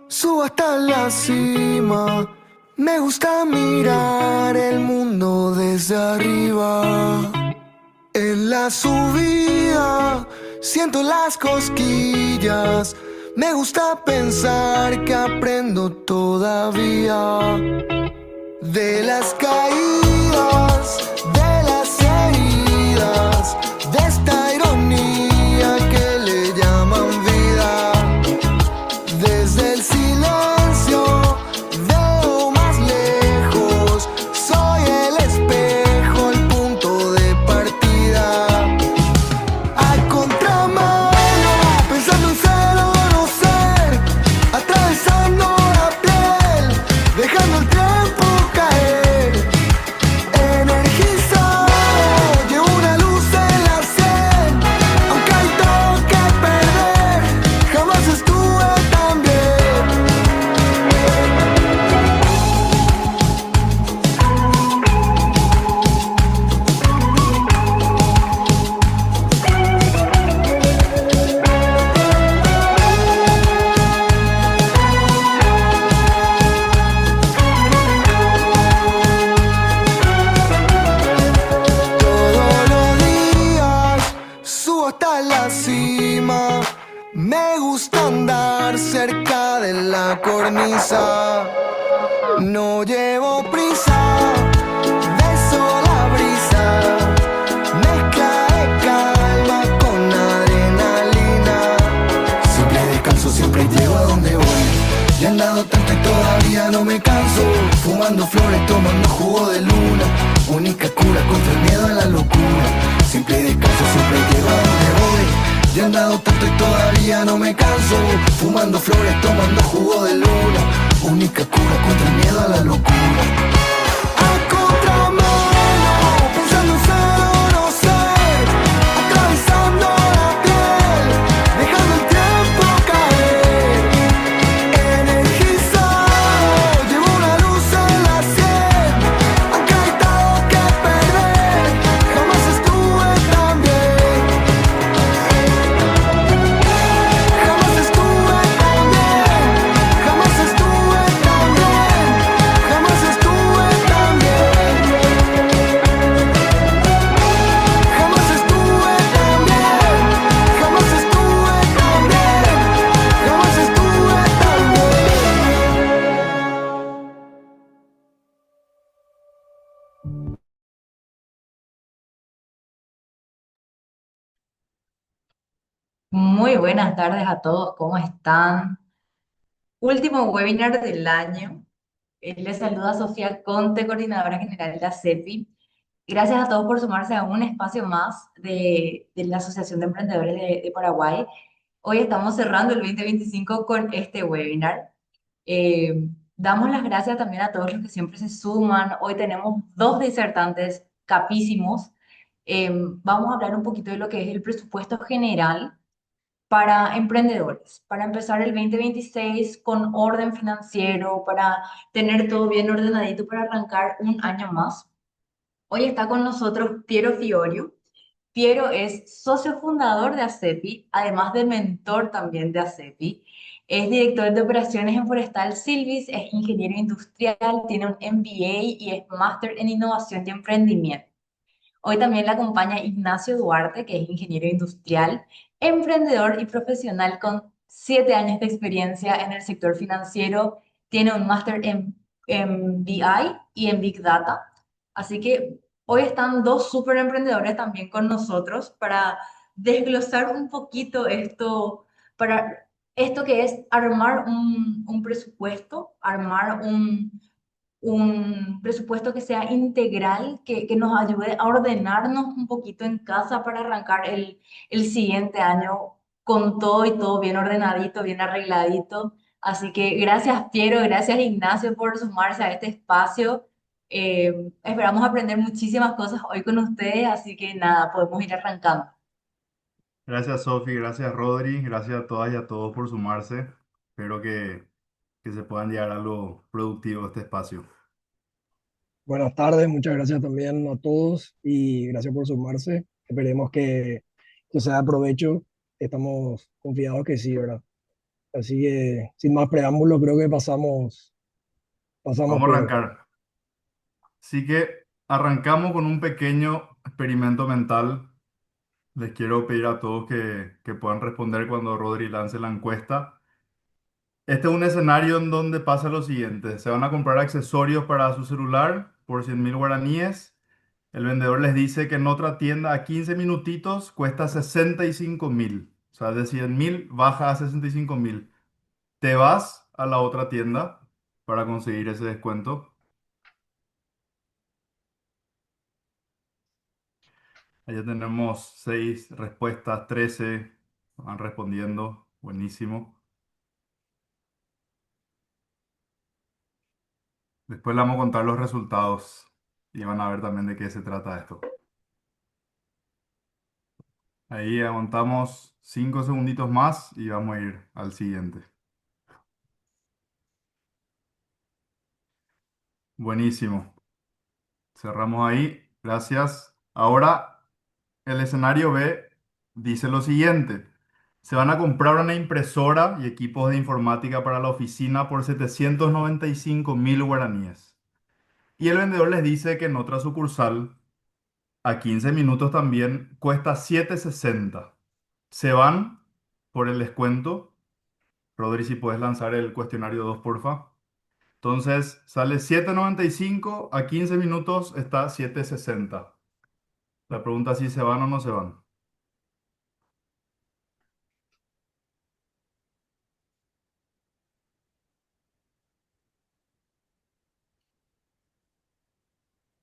Subo hasta la cima, me gusta mirar el mundo desde arriba. En la subida siento las cosquillas, me gusta pensar que aprendo todavía. De las caídas, de las heridas, de esta ironía que le llaman vida. Desde el silencio veo más lejos, soy el espejo, el punto de partida. A contramano, pensando en ser o no ser, atravesando la piel, dejando el tiempo caer. Energizado, llevo una luz en la sien, aunque hay todo que perder, jamás estuve tan bien. Todos los días subo hasta la cima, me gusta andar cerca de la cornisa. No llevo prisa, beso la brisa, mezcla de calma con adrenalina. Siempre descanso, siempre llego a donde voy. Ya he andado tanto y todavía no me canso. Fumando flores, tomando jugo de luna. Única cura contra el miedo a la locura. Siempre descanso, siempre llego a donde voy. Ya he andado tanto y todavía no me canso. Fumando flores, tomando jugo de luna. Única cura contra el miedo a la locura. A contramano, pensando en ser o no ser, atravesando la piel, dejando el tiempo caer. Energizado, llevo una luz en la sien, aunque hay todo que perder, jamás estuve tan bien. Jamás estuve tan bien, jamás estuve tan bien, jamás estuve tan bien. Jamás estuve tan bien, jamás estuve tan bien, jamás estuve tan bien. Muy buenas tardes a todos, ¿cómo están? Último webinar del año. Les saluda Sofía Conte, coordinadora general de la CEPI. Gracias a todos por sumarse a un espacio más de la Asociación de Emprendedores de Paraguay. Hoy estamos cerrando el 2025 con este webinar. Damos las gracias también a todos los que siempre se suman. Hoy tenemos dos disertantes capísimos. Vamos a hablar un poquito de lo que es el presupuesto general para emprendedores, para empezar el 2026 con orden financiero, para tener todo bien ordenadito, para arrancar un año más. Hoy está con nosotros Piero Fiorio. Piero es socio fundador de ACEPI, además de mentor también de ACEPI. Es director de operaciones en Forestal Silvis, es ingeniero industrial, tiene un MBA y es máster en innovación y emprendimiento. Hoy también le acompaña Ignacio Duarte, que es ingeniero industrial, emprendedor y profesional con 7 años de experiencia en el sector financiero. Tiene un máster en BI y en Big Data. Así que hoy están dos súper emprendedores también con nosotros para desglosar un poquito esto, para esto que es armar un presupuesto, armar un presupuesto que sea integral, que nos ayude a ordenarnos un poquito en casa para arrancar el siguiente año con todo y todo bien ordenadito, bien arregladito. Así que gracias Piero, gracias Ignacio por sumarse a este espacio. Esperamos aprender muchísimas cosas hoy con ustedes, así que nada, podemos ir arrancando. Gracias, Sofi, gracias, Rodri, gracias a todas y a todos por sumarse. Espero que se puedan llegar a algo productivo de este espacio. Buenas tardes, muchas gracias también a todos y gracias por sumarse. Esperemos que sea de provecho. Estamos confiados que sí, ¿verdad? Así que sin más preámbulo, creo que pasamos Vamos a piola. arrancar. Así que arrancamos con un pequeño experimento mental. Les quiero pedir a todos que puedan responder cuando Rodri lance la encuesta. Este es un escenario en donde pasa lo siguiente. Se van a comprar accesorios para su celular por 100.000 guaraníes. El vendedor les dice que en otra tienda a 15 minutitos cuesta 65.000. O sea, de 100.000 baja a 65.000. Te vas a la otra tienda para conseguir ese descuento. Allá tenemos 6 respuestas, 13 van respondiendo. Buenísimo. Después le vamos a contar los resultados y van a ver también de qué se trata esto. Ahí aguantamos 5 segunditos más y vamos a ir al siguiente. Buenísimo. Cerramos ahí. Gracias. Ahora el escenario B dice lo siguiente. Se van a comprar una impresora y equipos de informática para la oficina por 795.000 guaraníes. Y el vendedor les dice que en otra sucursal, a 15 minutos también, cuesta 760. Se van por el descuento. Rodri, si puedes lanzar el cuestionario 2, porfa. Entonces sale 795, a 15 minutos está 760. La pregunta es si se van o no se van.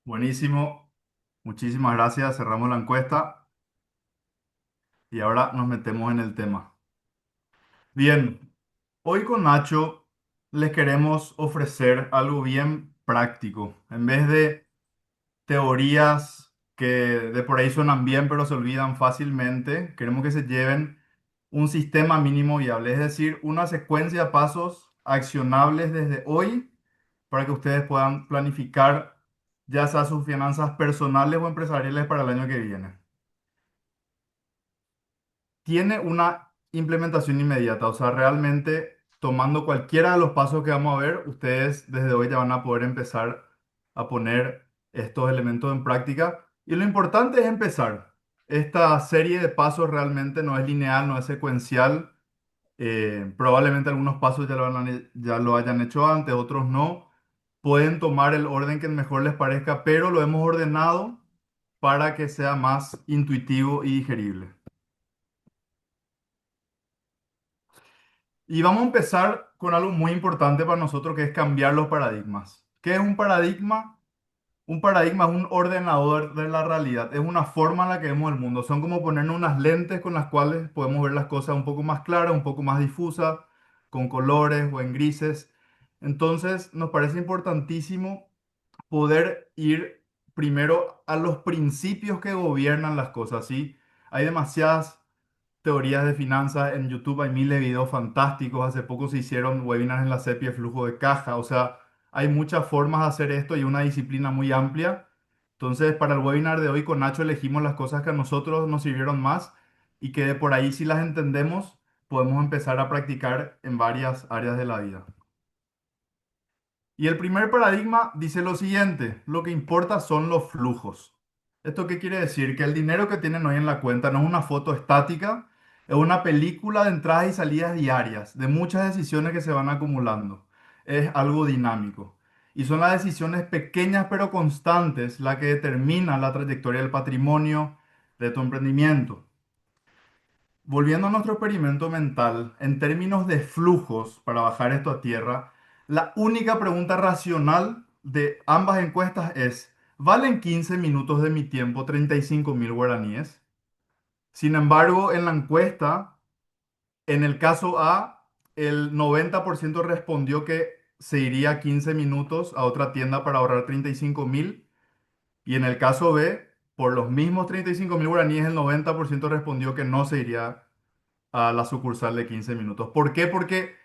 Buenísimo. Muchísimas gracias. Cerramos la encuesta y ahora nos metemos en el tema. Bien, hoy con Nacho les queremos ofrecer algo bien práctico. En vez de teorías que de por ahí suenan bien pero se olvidan fácilmente, queremos que se lleven un sistema mínimo viable, es decir, una secuencia de pasos accionables desde hoy para que ustedes puedan planificar ya sea sus finanzas personales o empresariales para el año que viene. Tiene una implementación inmediata, o sea, realmente tomando cualquiera de los pasos que vamos a ver, ustedes desde hoy ya van a poder empezar a poner estos elementos en práctica. Y lo importante es empezar. Esta serie de pasos realmente no es lineal, no es secuencial. Probablemente algunos pasos ya lo hayan hecho antes, otros no. Pueden tomar el orden que mejor les parezca, pero lo hemos ordenado para que sea más intuitivo y digerible. Y vamos a empezar con algo muy importante para nosotros, que es cambiar los paradigmas. ¿Qué es un paradigma? Un paradigma es un ordenador de la realidad, es una forma en la que vemos el mundo. Son como ponernos unas lentes con las cuales podemos ver las cosas un poco más claras, un poco más difusas, con colores o en grises. Entonces, nos parece importantísimo poder ir primero a los principios que gobiernan las cosas, ¿sí? Hay demasiadas teorías de finanzas en YouTube, hay miles de videos fantásticos. Hace poco se hicieron webinars en la CEPI de flujo de caja. O sea, hay muchas formas de hacer esto y una disciplina muy amplia. Entonces, para el webinar de hoy con Nacho elegimos las cosas que a nosotros nos sirvieron más y que de por ahí, si las entendemos, podemos empezar a practicar en varias áreas de la vida. Y el primer paradigma dice lo siguiente: lo que importa son los flujos. ¿Esto qué quiere decir? Que el dinero que tienen hoy en la cuenta no es una foto estática, es una película de entradas y salidas diarias, de muchas decisiones que se van acumulando. Es algo dinámico. Y son las decisiones pequeñas pero constantes las que determinan la trayectoria del patrimonio de tu emprendimiento. Volviendo a nuestro experimento mental, en términos de flujos, para bajar esto a tierra, la única pregunta racional de ambas encuestas es: ¿valen 15 minutos de mi tiempo 35.000 guaraníes? Sin embargo, en la encuesta, en el caso A, el 90% respondió que se iría 15 minutos a otra tienda para ahorrar 35.000. Y en el caso B, por los mismos 35.000 guaraníes, el 90% respondió que no se iría a la sucursal de 15 minutos. ¿Por qué? Porque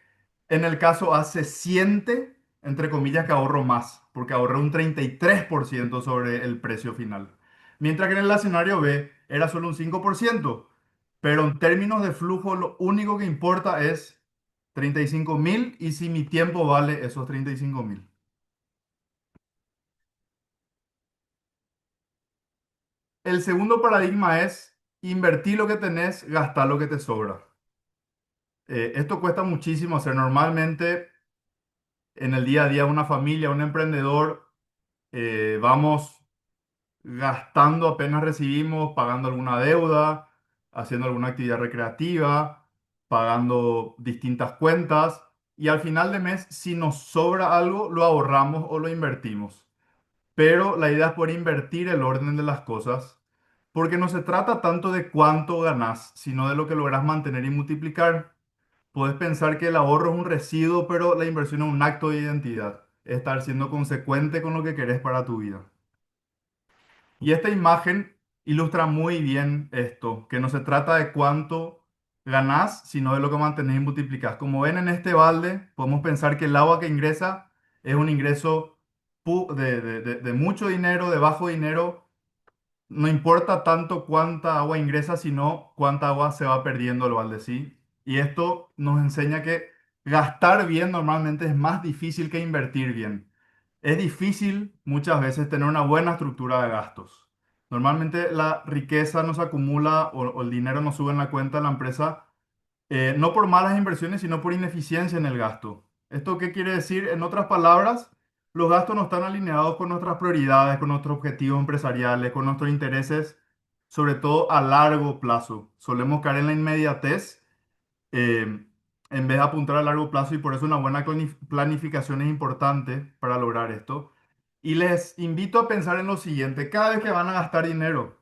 en el caso A se siente, entre comillas, que ahorro más, porque ahorré un 33% sobre el precio final. Mientras que en el escenario B era solo un 5%. Pero en términos de flujo, lo único que importa es 35.000 y si mi tiempo vale esos 35.000. El segundo paradigma es invertir lo que tenés, gastar lo que te sobra. Esto cuesta muchísimo hacer. Normalmente en el día a día una familia, un emprendedor, vamos gastando apenas recibimos, pagando alguna deuda, haciendo alguna actividad recreativa, pagando distintas cuentas y al final de mes, si nos sobra algo, lo ahorramos o lo invertimos. Pero la idea es poder invertir el orden de las cosas, porque no se trata tanto de cuánto ganas, sino de lo que logras mantener y multiplicar. Puedes pensar que el ahorro es un residuo, pero la inversión es un acto de identidad. Es estar siendo consecuente con lo que querés para tu vida. Y esta imagen ilustra muy bien esto, que no se trata de cuánto ganás, sino de lo que mantenés y multiplicás. Como ven en este balde, podemos pensar que el agua que ingresa es un ingreso de mucho dinero, de bajo dinero. No importa tanto cuánta agua ingresa, sino cuánta agua se va perdiendo el balde, ¿sí? Y esto nos enseña que gastar bien normalmente es más difícil que invertir bien. Es difícil muchas veces tener una buena estructura de gastos. Normalmente la riqueza no se acumula o el dinero no sube en la cuenta de la empresa, no por malas inversiones, sino por ineficiencia en el gasto. ¿Esto qué quiere decir? En otras palabras, los gastos no están alineados con nuestras prioridades, con nuestros objetivos empresariales, con nuestros intereses, sobre todo a largo plazo. Solemos caer en la inmediatez eh, en vez de apuntar a largo plazo y por eso una buena planificación es importante para lograr esto. Y les invito a pensar en lo siguiente, cada vez que van a gastar dinero,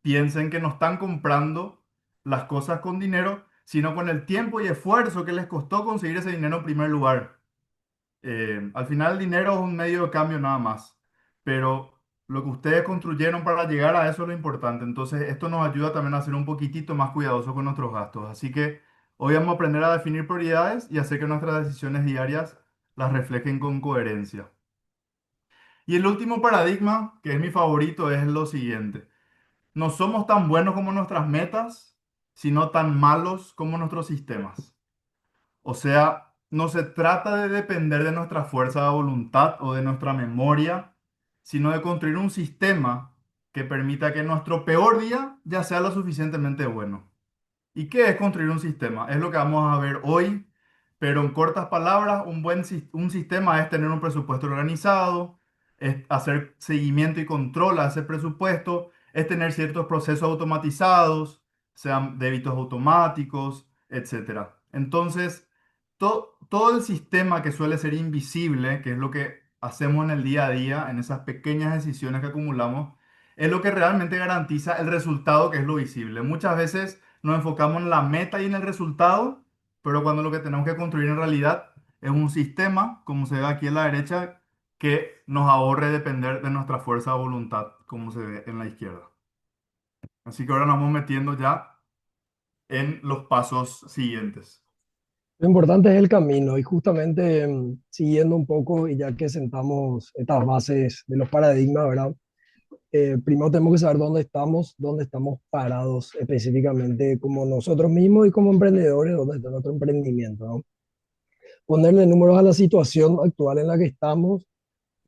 piensen que no están comprando las cosas con dinero, sino con el tiempo y esfuerzo que les costó conseguir ese dinero en primer lugar. Al final el dinero es un medio de cambio nada más, pero lo que ustedes construyeron para llegar a eso es lo importante. Entonces esto nos ayuda también a ser un poquitito más cuidadosos con nuestros gastos. Así que hoy vamos a aprender a definir prioridades y hacer que nuestras decisiones diarias las reflejen con coherencia. Y el último paradigma, que es mi favorito, es lo siguiente. No somos tan buenos como nuestras metas, sino tan malos como nuestros sistemas. O sea, no se trata de depender de nuestra fuerza de voluntad o de nuestra memoria, sino de construir un sistema que permita que nuestro peor día ya sea lo suficientemente bueno. ¿Y qué es construir un sistema? Es lo que vamos a ver hoy, pero en cortas palabras, un sistema es tener un presupuesto organizado, es hacer seguimiento y control a ese presupuesto, es tener ciertos procesos automatizados, sean débitos automáticos, etcétera. Entonces, todo el sistema que suele ser invisible, que es lo que hacemos en el día a día, en esas pequeñas decisiones que acumulamos, es lo que realmente garantiza el resultado que es lo visible. Muchas veces nos enfocamos en la meta y en el resultado, pero cuando lo que tenemos que construir en realidad es un sistema, como se ve aquí a la derecha, que nos ahorre depender de nuestra fuerza de voluntad, como se ve en la izquierda. Así que ahora nos vamos metiendo ya en los pasos siguientes. Lo importante es el camino y justamente siguiendo un poco y ya que sentamos estas bases de los paradigmas, ¿verdad? Primero tenemos que saber dónde estamos parados específicamente como nosotros mismos y como emprendedores, dónde está nuestro emprendimiento, ¿no? Ponerle números a la situación actual en la que estamos,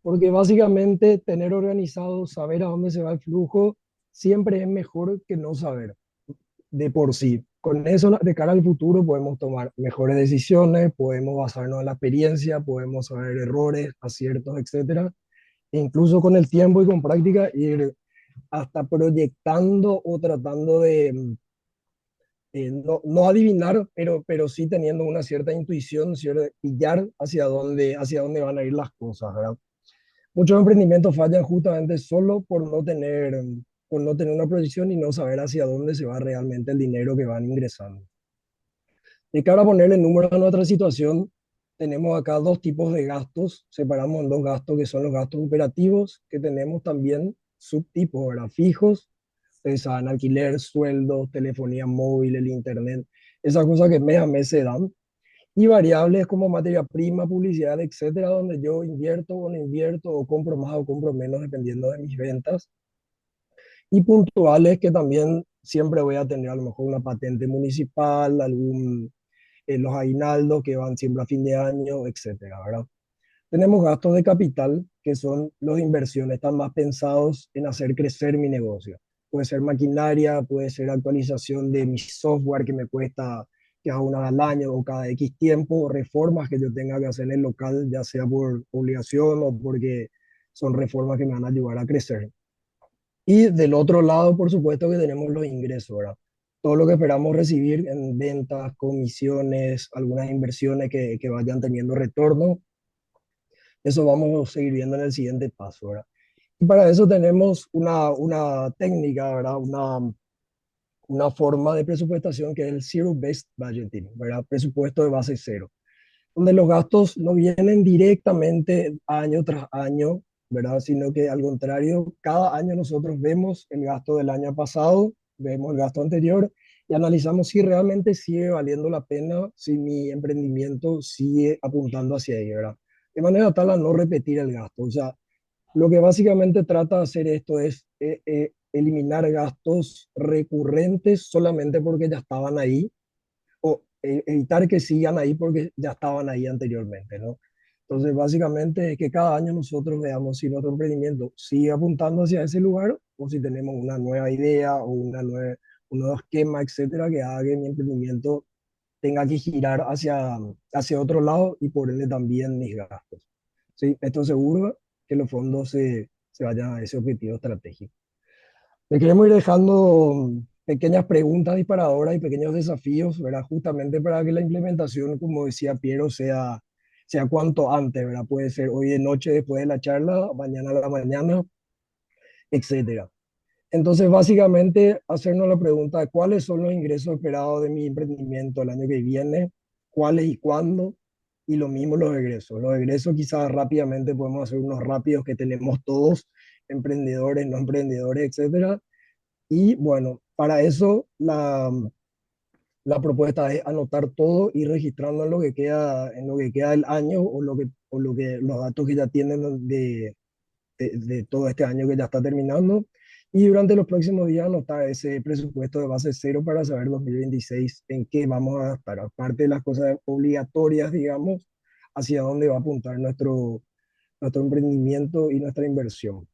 porque básicamente tener organizado, saber a dónde se va el flujo, siempre es mejor que no saber de por sí. Con eso, de cara al futuro, podemos tomar mejores decisiones, podemos basarnos en la experiencia, podemos saber errores, aciertos, etcétera. E incluso con el tiempo y con práctica, ir hasta proyectando o tratando de no adivinar, pero sí teniendo una cierta intuición, cierto, pillar hacia dónde van a ir las cosas, ¿verdad? Muchos emprendimientos fallan justamente solo por no tener una proyección y no saber hacia dónde se va realmente el dinero que van ingresando. Y que ahora ponerle números a nuestra situación, tenemos acá dos tipos de gastos, separamos en dos gastos que son los gastos operativos, que tenemos también subtipos, ¿verdad? Fijos, saben, alquiler, sueldos, telefonía móvil, el internet, esas cosas que mes a mes se dan. Y variables como materia prima, publicidad, etcétera, donde yo invierto o no invierto, o compro más o compro menos dependiendo de mis ventas. Y puntuales que también siempre voy a tener a lo mejor una patente municipal, algún los aguinaldos que van siempre a fin de año, etcétera, ¿verdad? Tenemos gastos de capital, que son los de inversión, están más pensados en hacer crecer mi negocio. Puede ser maquinaria, puede ser actualización de mi software que me cuesta que haga una al año o cada X tiempo, o reformas que yo tenga que hacer en el local, ya sea por obligación o porque son reformas que me van a ayudar a crecer. Y del otro lado, por supuesto que tenemos los ingresos, ¿verdad? Todo lo que esperamos recibir en ventas, comisiones, algunas inversiones que vayan teniendo retorno, eso vamos a seguir viendo en el siguiente paso, ¿verdad? Y para eso tenemos una técnica, ¿verdad? Una forma de presupuestación que es el Zero-Based Budgeting, ¿verdad? Presupuesto de base cero, donde los gastos no vienen directamente año tras año, ¿verdad? Sino que al contrario, cada año nosotros vemos el gasto del año pasado, vemos el gasto anterior y analizamos si realmente sigue valiendo la pena, si mi emprendimiento sigue apuntando hacia ahí, ¿verdad? De manera tal a no repetir el gasto. O sea, lo que básicamente trata de hacer esto es eliminar gastos recurrentes solamente porque ya estaban ahí o evitar que sigan ahí porque ya estaban ahí anteriormente, ¿no? Entonces, básicamente es que cada año nosotros veamos si nuestro emprendimiento sigue apuntando hacia ese lugar o si tenemos una nueva idea o un nuevo esquema, etcétera, que haga que mi emprendimiento tenga que girar hacia otro lado y por ende también mis gastos. ¿Sí? Esto seguro que los fondos se vayan a ese objetivo estratégico. Le queremos ir dejando pequeñas preguntas disparadoras y pequeños desafíos, ¿verdad? Justamente para que la implementación, como decía Piero, sea cuanto antes, ¿verdad? Puede ser hoy de noche después de la charla, mañana a la mañana, etcétera. Entonces, básicamente, hacernos la pregunta de cuáles son los ingresos esperados de mi emprendimiento el año que viene, cuáles y cuándo, y lo mismo los egresos. Los egresos quizás rápidamente podemos hacer unos rápidos que tenemos todos, emprendedores, no emprendedores, etcétera. Y bueno, para eso la propuesta es anotar todo y registrando en lo que queda del año los datos que ya tienen de todo este año que ya está terminando. Y durante los próximos días anotar ese presupuesto de base cero para saber 2026 en qué vamos a gastar, aparte de las cosas obligatorias, digamos, hacia dónde va a apuntar nuestro emprendimiento y nuestra inversión.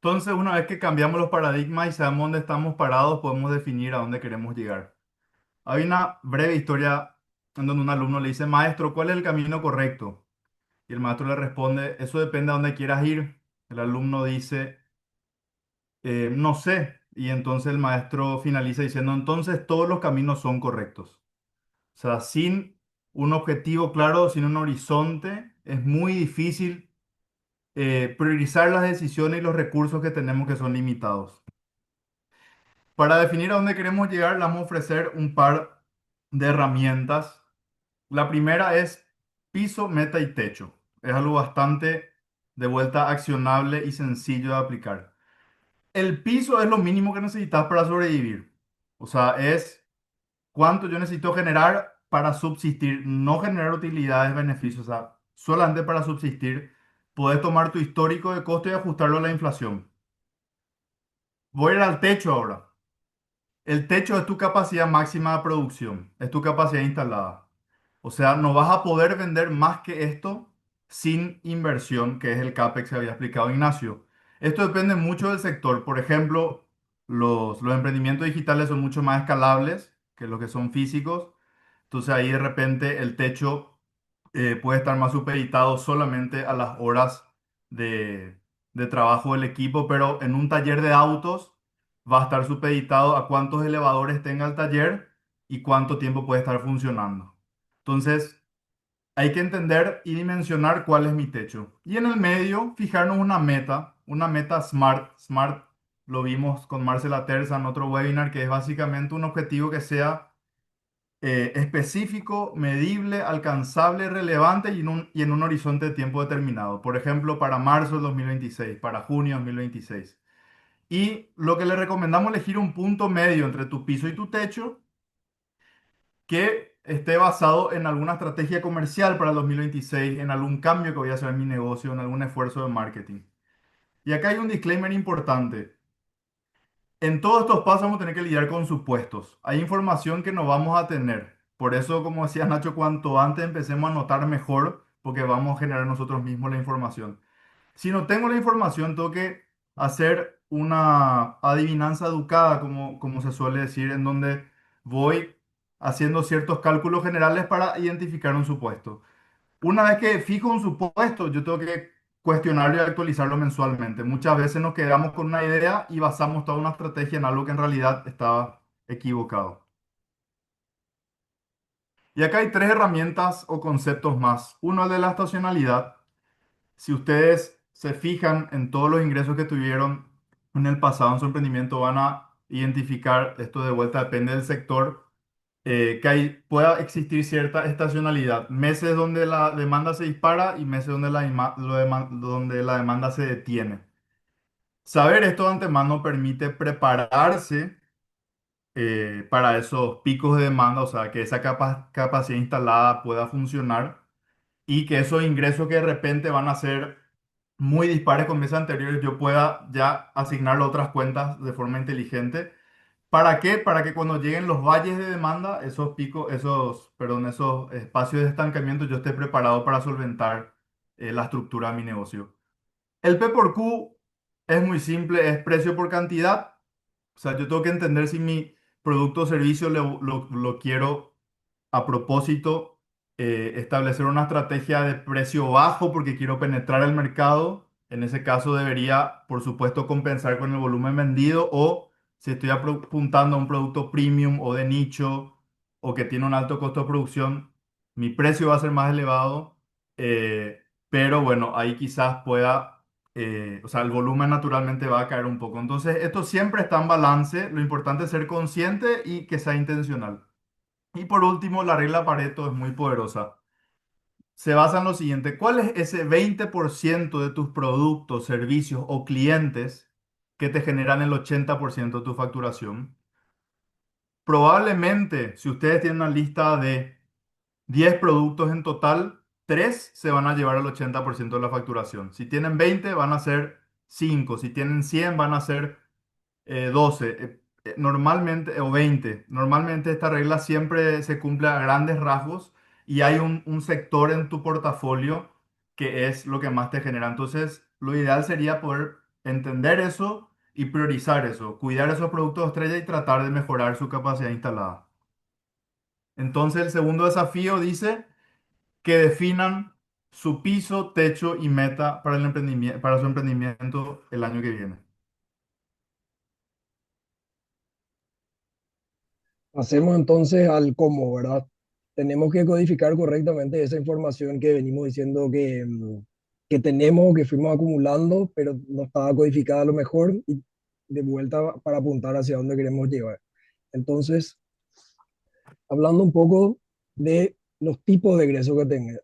Entonces, una vez que cambiamos los paradigmas y sabemos dónde estamos parados, podemos definir a dónde queremos llegar. Hay una breve historia en donde un alumno le dice, maestro, ¿cuál es el camino correcto? Y el maestro le responde, eso depende a dónde quieras ir. El alumno dice, no sé. Y entonces el maestro finaliza diciendo, entonces todos los caminos son correctos. O sea, sin un objetivo claro, sin un horizonte, es muy difícil priorizar las decisiones y los recursos que tenemos que son limitados. Para definir a dónde queremos llegar, le vamos a ofrecer un par de herramientas. La primera es piso, meta y techo. Es algo bastante de vuelta accionable y sencillo de aplicar. El piso es lo mínimo que necesitas para sobrevivir. O sea, es cuánto yo necesito generar para subsistir, no generar utilidades, beneficios. O sea, solamente para subsistir, puedes tomar tu histórico de costo y ajustarlo a la inflación. Voy a ir al techo ahora. El techo es tu capacidad máxima de producción, es tu capacidad instalada. O sea, no vas a poder vender más que esto sin inversión, que es el CAPEX que había explicado Ignacio. Esto depende mucho del sector. Por ejemplo, los emprendimientos digitales son mucho más escalables que los que son físicos. Entonces ahí de repente el techo puede estar más supeditado solamente a las horas de, de trabajo del equipo, pero en un taller de autos va a estar supeditado a cuántos elevadores tenga el taller y cuánto tiempo puede estar funcionando. Entonces, hay que entender y dimensionar cuál es mi techo. Y en el medio, fijarnos una meta SMART. SMART lo vimos con Marcela Terza en otro webinar, que es básicamente un objetivo que sea específico, medible, alcanzable, relevante y en un horizonte de tiempo determinado. Por ejemplo, para marzo del 2026, para junio del 2026. Y lo que le recomendamos es elegir un punto medio entre tu piso y tu techo que esté basado en alguna estrategia comercial para el 2026, en algún cambio que voy a hacer en mi negocio, en algún esfuerzo de marketing. Y acá hay un disclaimer importante. En todos estos pasos vamos a tener que lidiar con supuestos. Hay información que no vamos a tener. Por eso, como decía Nacho, cuanto antes empecemos a anotar mejor, porque vamos a generar nosotros mismos la información. Si no tengo la información, tengo que hacer una adivinanza educada, como se suele decir, en donde voy haciendo ciertos cálculos generales para identificar un supuesto. Una vez que fijo un supuesto, yo tengo que cuestionarlo y actualizarlo mensualmente. Muchas veces nos quedamos con una idea y basamos toda una estrategia en algo que en realidad estaba equivocado. Y acá hay tres herramientas o conceptos más. Uno es de la estacionalidad. Si ustedes se fijan en todos los ingresos que tuvieron en el pasado en su emprendimiento, van a identificar, esto de vuelta depende del sector, que pueda existir cierta estacionalidad. Meses donde la demanda se dispara y meses donde donde la demanda se detiene. Saber esto de antemano permite prepararse para esos picos de demanda, o sea, que esa capacidad instalada pueda funcionar y que esos ingresos que de repente van a ser muy dispares con meses anteriores, yo pueda ya asignarlo a otras cuentas de forma inteligente. ¿Para qué? Para que cuando lleguen los valles de demanda, esos picos, perdón, esos espacios de estancamiento, yo esté preparado para solventar la estructura de mi negocio. El P por Q es muy simple, es precio por cantidad. O sea, yo tengo que entender si mi producto o servicio lo quiero a propósito, establecer una estrategia de precio bajo porque quiero penetrar el mercado. En ese caso debería, por supuesto, compensar con el volumen vendido o si estoy apuntando a un producto premium o de nicho o que tiene un alto costo de producción, mi precio va a ser más elevado, pero bueno, ahí quizás pueda, o sea, el volumen naturalmente va a caer un poco. Entonces, esto siempre está en balance. Lo importante es ser consciente y que sea intencional. Y por último, la regla Pareto es muy poderosa. Se basa en lo siguiente: ¿cuál es ese 20% de tus productos, servicios o clientes que te generan el 80% de tu facturación? Probablemente, si ustedes tienen una lista de 10 productos en total, 3 se van a llevar el 80% de la facturación. Si tienen 20, van a ser 5. Si tienen 100, van a ser 12, normalmente, o 20. Normalmente esta regla siempre se cumple a grandes rasgos y hay un sector en tu portafolio que es lo que más te genera. Entonces, lo ideal sería poder entender eso y priorizar eso, cuidar esos productos estrella y tratar de mejorar su capacidad instalada. Entonces, el segundo desafío dice que definan su piso, techo y meta para el emprendimiento, para su emprendimiento el año que viene. Hacemos entonces al cómo, ¿verdad? Tenemos que codificar correctamente esa información que venimos diciendo que tenemos, que fuimos acumulando, pero no estaba codificada a lo mejor y de vuelta para apuntar hacia dónde queremos llevar. Entonces, hablando un poco de los tipos de egresos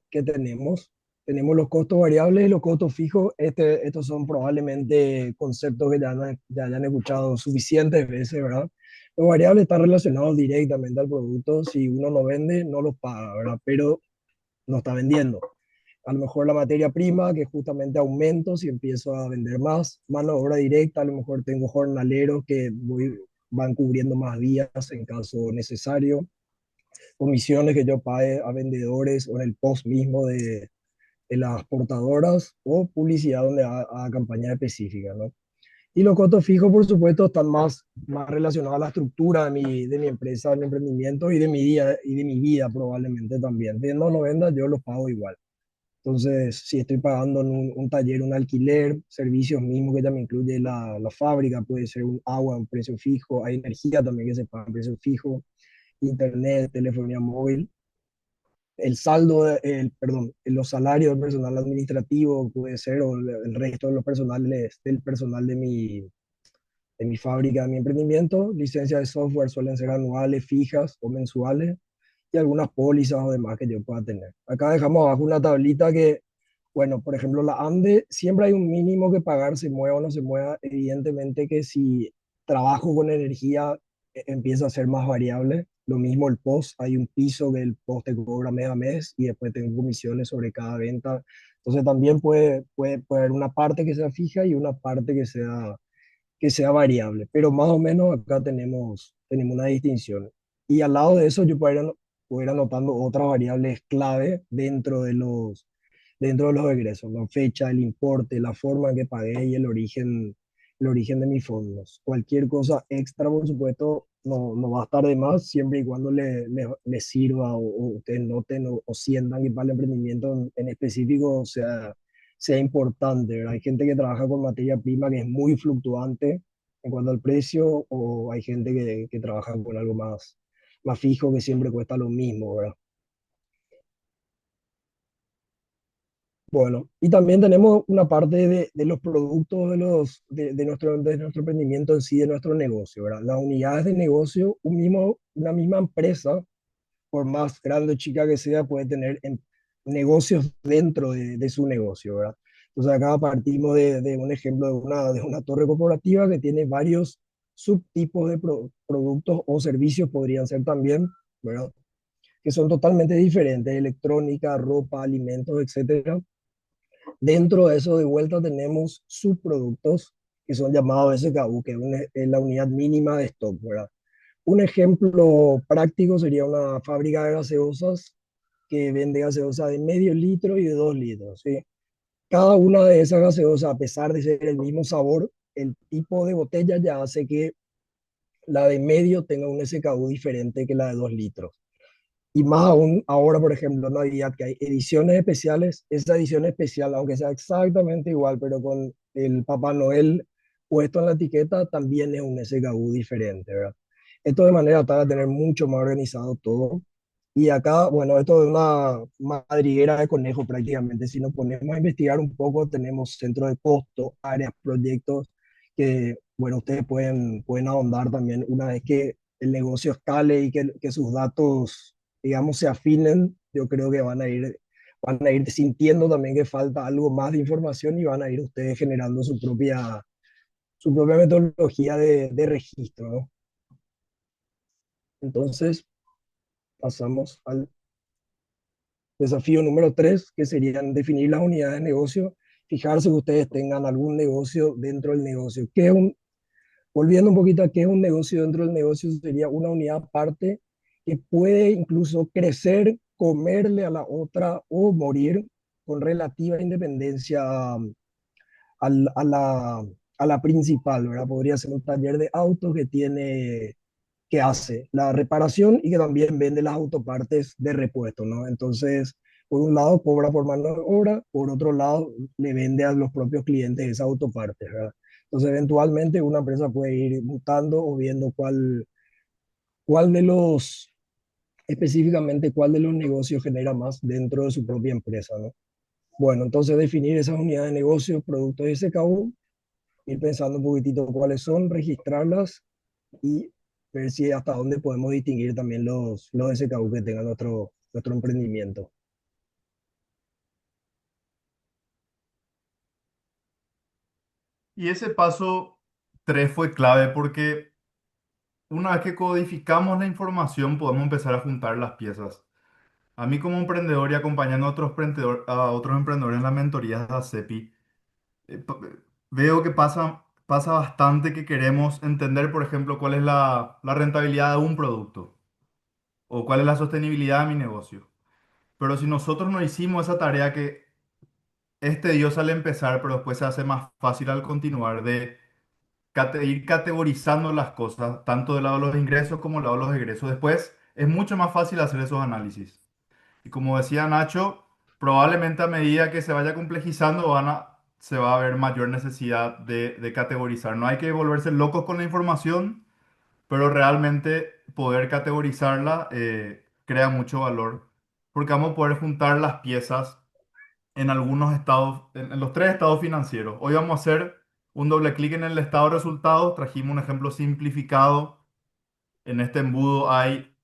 que tenemos. Tenemos los costos variables y los costos fijos. Estos son probablemente conceptos que ya hayan escuchado suficientes veces, ¿verdad? Los variables están relacionados directamente al producto. Si uno no vende, no los paga, ¿verdad? Pero no está vendiendo. A lo mejor la materia prima, que justamente aumento si empiezo a vender más. Mano de obra directa, a lo mejor tengo jornaleros que van cubriendo más días en caso necesario, comisiones que yo pague a vendedores o en el post mismo de las portadoras o publicidad donde haga campañas específicas, ¿no? Y los costos fijos, por supuesto, están más relacionados a la estructura de mi empresa, de mi emprendimiento y de mi vida probablemente también. Venda o no venda, yo los pago igual. Entonces, si estoy pagando en un taller, un alquiler, servicios mismos que también incluye la fábrica, puede ser un agua, un precio fijo, hay energía también que se paga a precio fijo, internet, telefonía móvil, el saldo, perdón, los salarios del personal administrativo puede ser, o el resto de los personales, del personal de mi fábrica, de mi emprendimiento. Licencias de software suelen ser anuales, fijas o mensuales, y algunas pólizas o demás que yo pueda tener. Acá dejamos abajo una tablita que, bueno, por ejemplo, la ANDE, siempre hay un mínimo que pagar, se mueva o no se mueva. Evidentemente que si trabajo con energía, empieza a ser más variable. Lo mismo el post, hay un piso que el post te cobra mes a mes y después tengo comisiones sobre cada venta. Entonces también puede haber una parte que sea fija y una parte que sea que sea variable, pero más o menos acá tenemos una distinción. Y al lado de eso yo puedo ir anotando otras variables clave dentro de los egresos, la fecha, el importe, la forma en que pagué y el origen de mis fondos. Cualquier cosa extra, por supuesto, no va a estar de más, siempre y cuando le sirva o ustedes noten o sientan que para el emprendimiento en específico sea importante, ¿verdad? Hay gente que trabaja con materia prima que es muy fluctuante en cuanto al precio, o hay gente que trabaja con algo más fijo que siempre cuesta lo mismo, ¿verdad? Bueno, y también tenemos una parte de los productos de nuestro emprendimiento en sí, de nuestro negocio, ¿verdad? Las unidades de negocio, una misma empresa, por más grande o chica que sea, puede tener negocios dentro de su negocio, ¿verdad? Entonces acá partimos de un ejemplo de una torre corporativa que tiene varios subtipos de productos o servicios, podrían ser también, ¿verdad? Que son totalmente diferentes: electrónica, ropa, alimentos, etcétera. Dentro de eso, de vuelta, tenemos subproductos que son llamados SKU, que es la unidad mínima de stock, ¿verdad? Un ejemplo práctico sería una fábrica de gaseosas que vende gaseosa de medio litro y de 2 litros, ¿sí? Cada una de esas gaseosas, a pesar de ser el mismo sabor, el tipo de botella ya hace que la de medio tenga un SKU diferente que la de 2 litros. Y más aún ahora, por ejemplo, en Navidad, que hay ediciones especiales, esa edición especial, aunque sea exactamente igual, pero con el Papá Noel puesto en la etiqueta, también es un SKU diferente, ¿verdad? Esto de manera tal de tener mucho más organizado todo. Y acá, bueno, esto es una madriguera de conejo prácticamente. Si nos ponemos a investigar un poco, tenemos centro de costo, áreas, proyectos que, bueno, ustedes pueden ahondar también una vez que el negocio escale y que sus datos, digamos, se afinen. Yo creo que van a ir sintiendo también que falta algo más de información y van a ir ustedes generando su propia metodología de registro, ¿no? Entonces, pasamos al desafío número 3, que serían definir las unidades de negocio, fijarse que ustedes tengan algún negocio dentro del negocio. Volviendo un poquito a qué es un negocio dentro del negocio, sería una unidad aparte que puede incluso crecer, comerle a la otra o morir con relativa independencia a la principal, ¿verdad? Podría ser un taller de autos que hace la reparación y que también vende las autopartes de repuesto, ¿no? Entonces, por un lado cobra por mano de obra, por otro lado le vende a los propios clientes esas autopartes, ¿verdad? Entonces, eventualmente una empresa puede ir mutando o viendo cuál de los, específicamente cuál de los negocios genera más dentro de su propia empresa, ¿no? Bueno, entonces definir esas unidades de negocio, productos de SKU, ir pensando un poquitito cuáles son, registrarlas y ver si hasta dónde podemos distinguir también los SKU que tenga nuestro emprendimiento. Y ese paso 3 fue clave porque una vez que codificamos la información podemos empezar a juntar las piezas. A mí como emprendedor y acompañando a otros emprendedores en las mentorías de ACEPI, eh, pa- veo que pasa bastante que queremos entender, por ejemplo, cuál es la rentabilidad de un producto o cuál es la sostenibilidad de mi negocio. Pero si nosotros no hicimos esa tarea que es tediosa al empezar, pero después se hace más fácil al continuar, de ir categorizando las cosas, tanto del lado de los ingresos como del lado de los egresos, después es mucho más fácil hacer esos análisis. Y como decía Nacho, probablemente a medida que se vaya complejizando se va a ver mayor necesidad de categorizar. No hay que volverse locos con la información, pero realmente poder categorizarla crea mucho valor, porque vamos a poder juntar las piezas en algunos estados, en los tres estados financieros. Hoy vamos a hacer un doble clic en el estado de resultados. Trajimos un ejemplo simplificado. En este embudo hay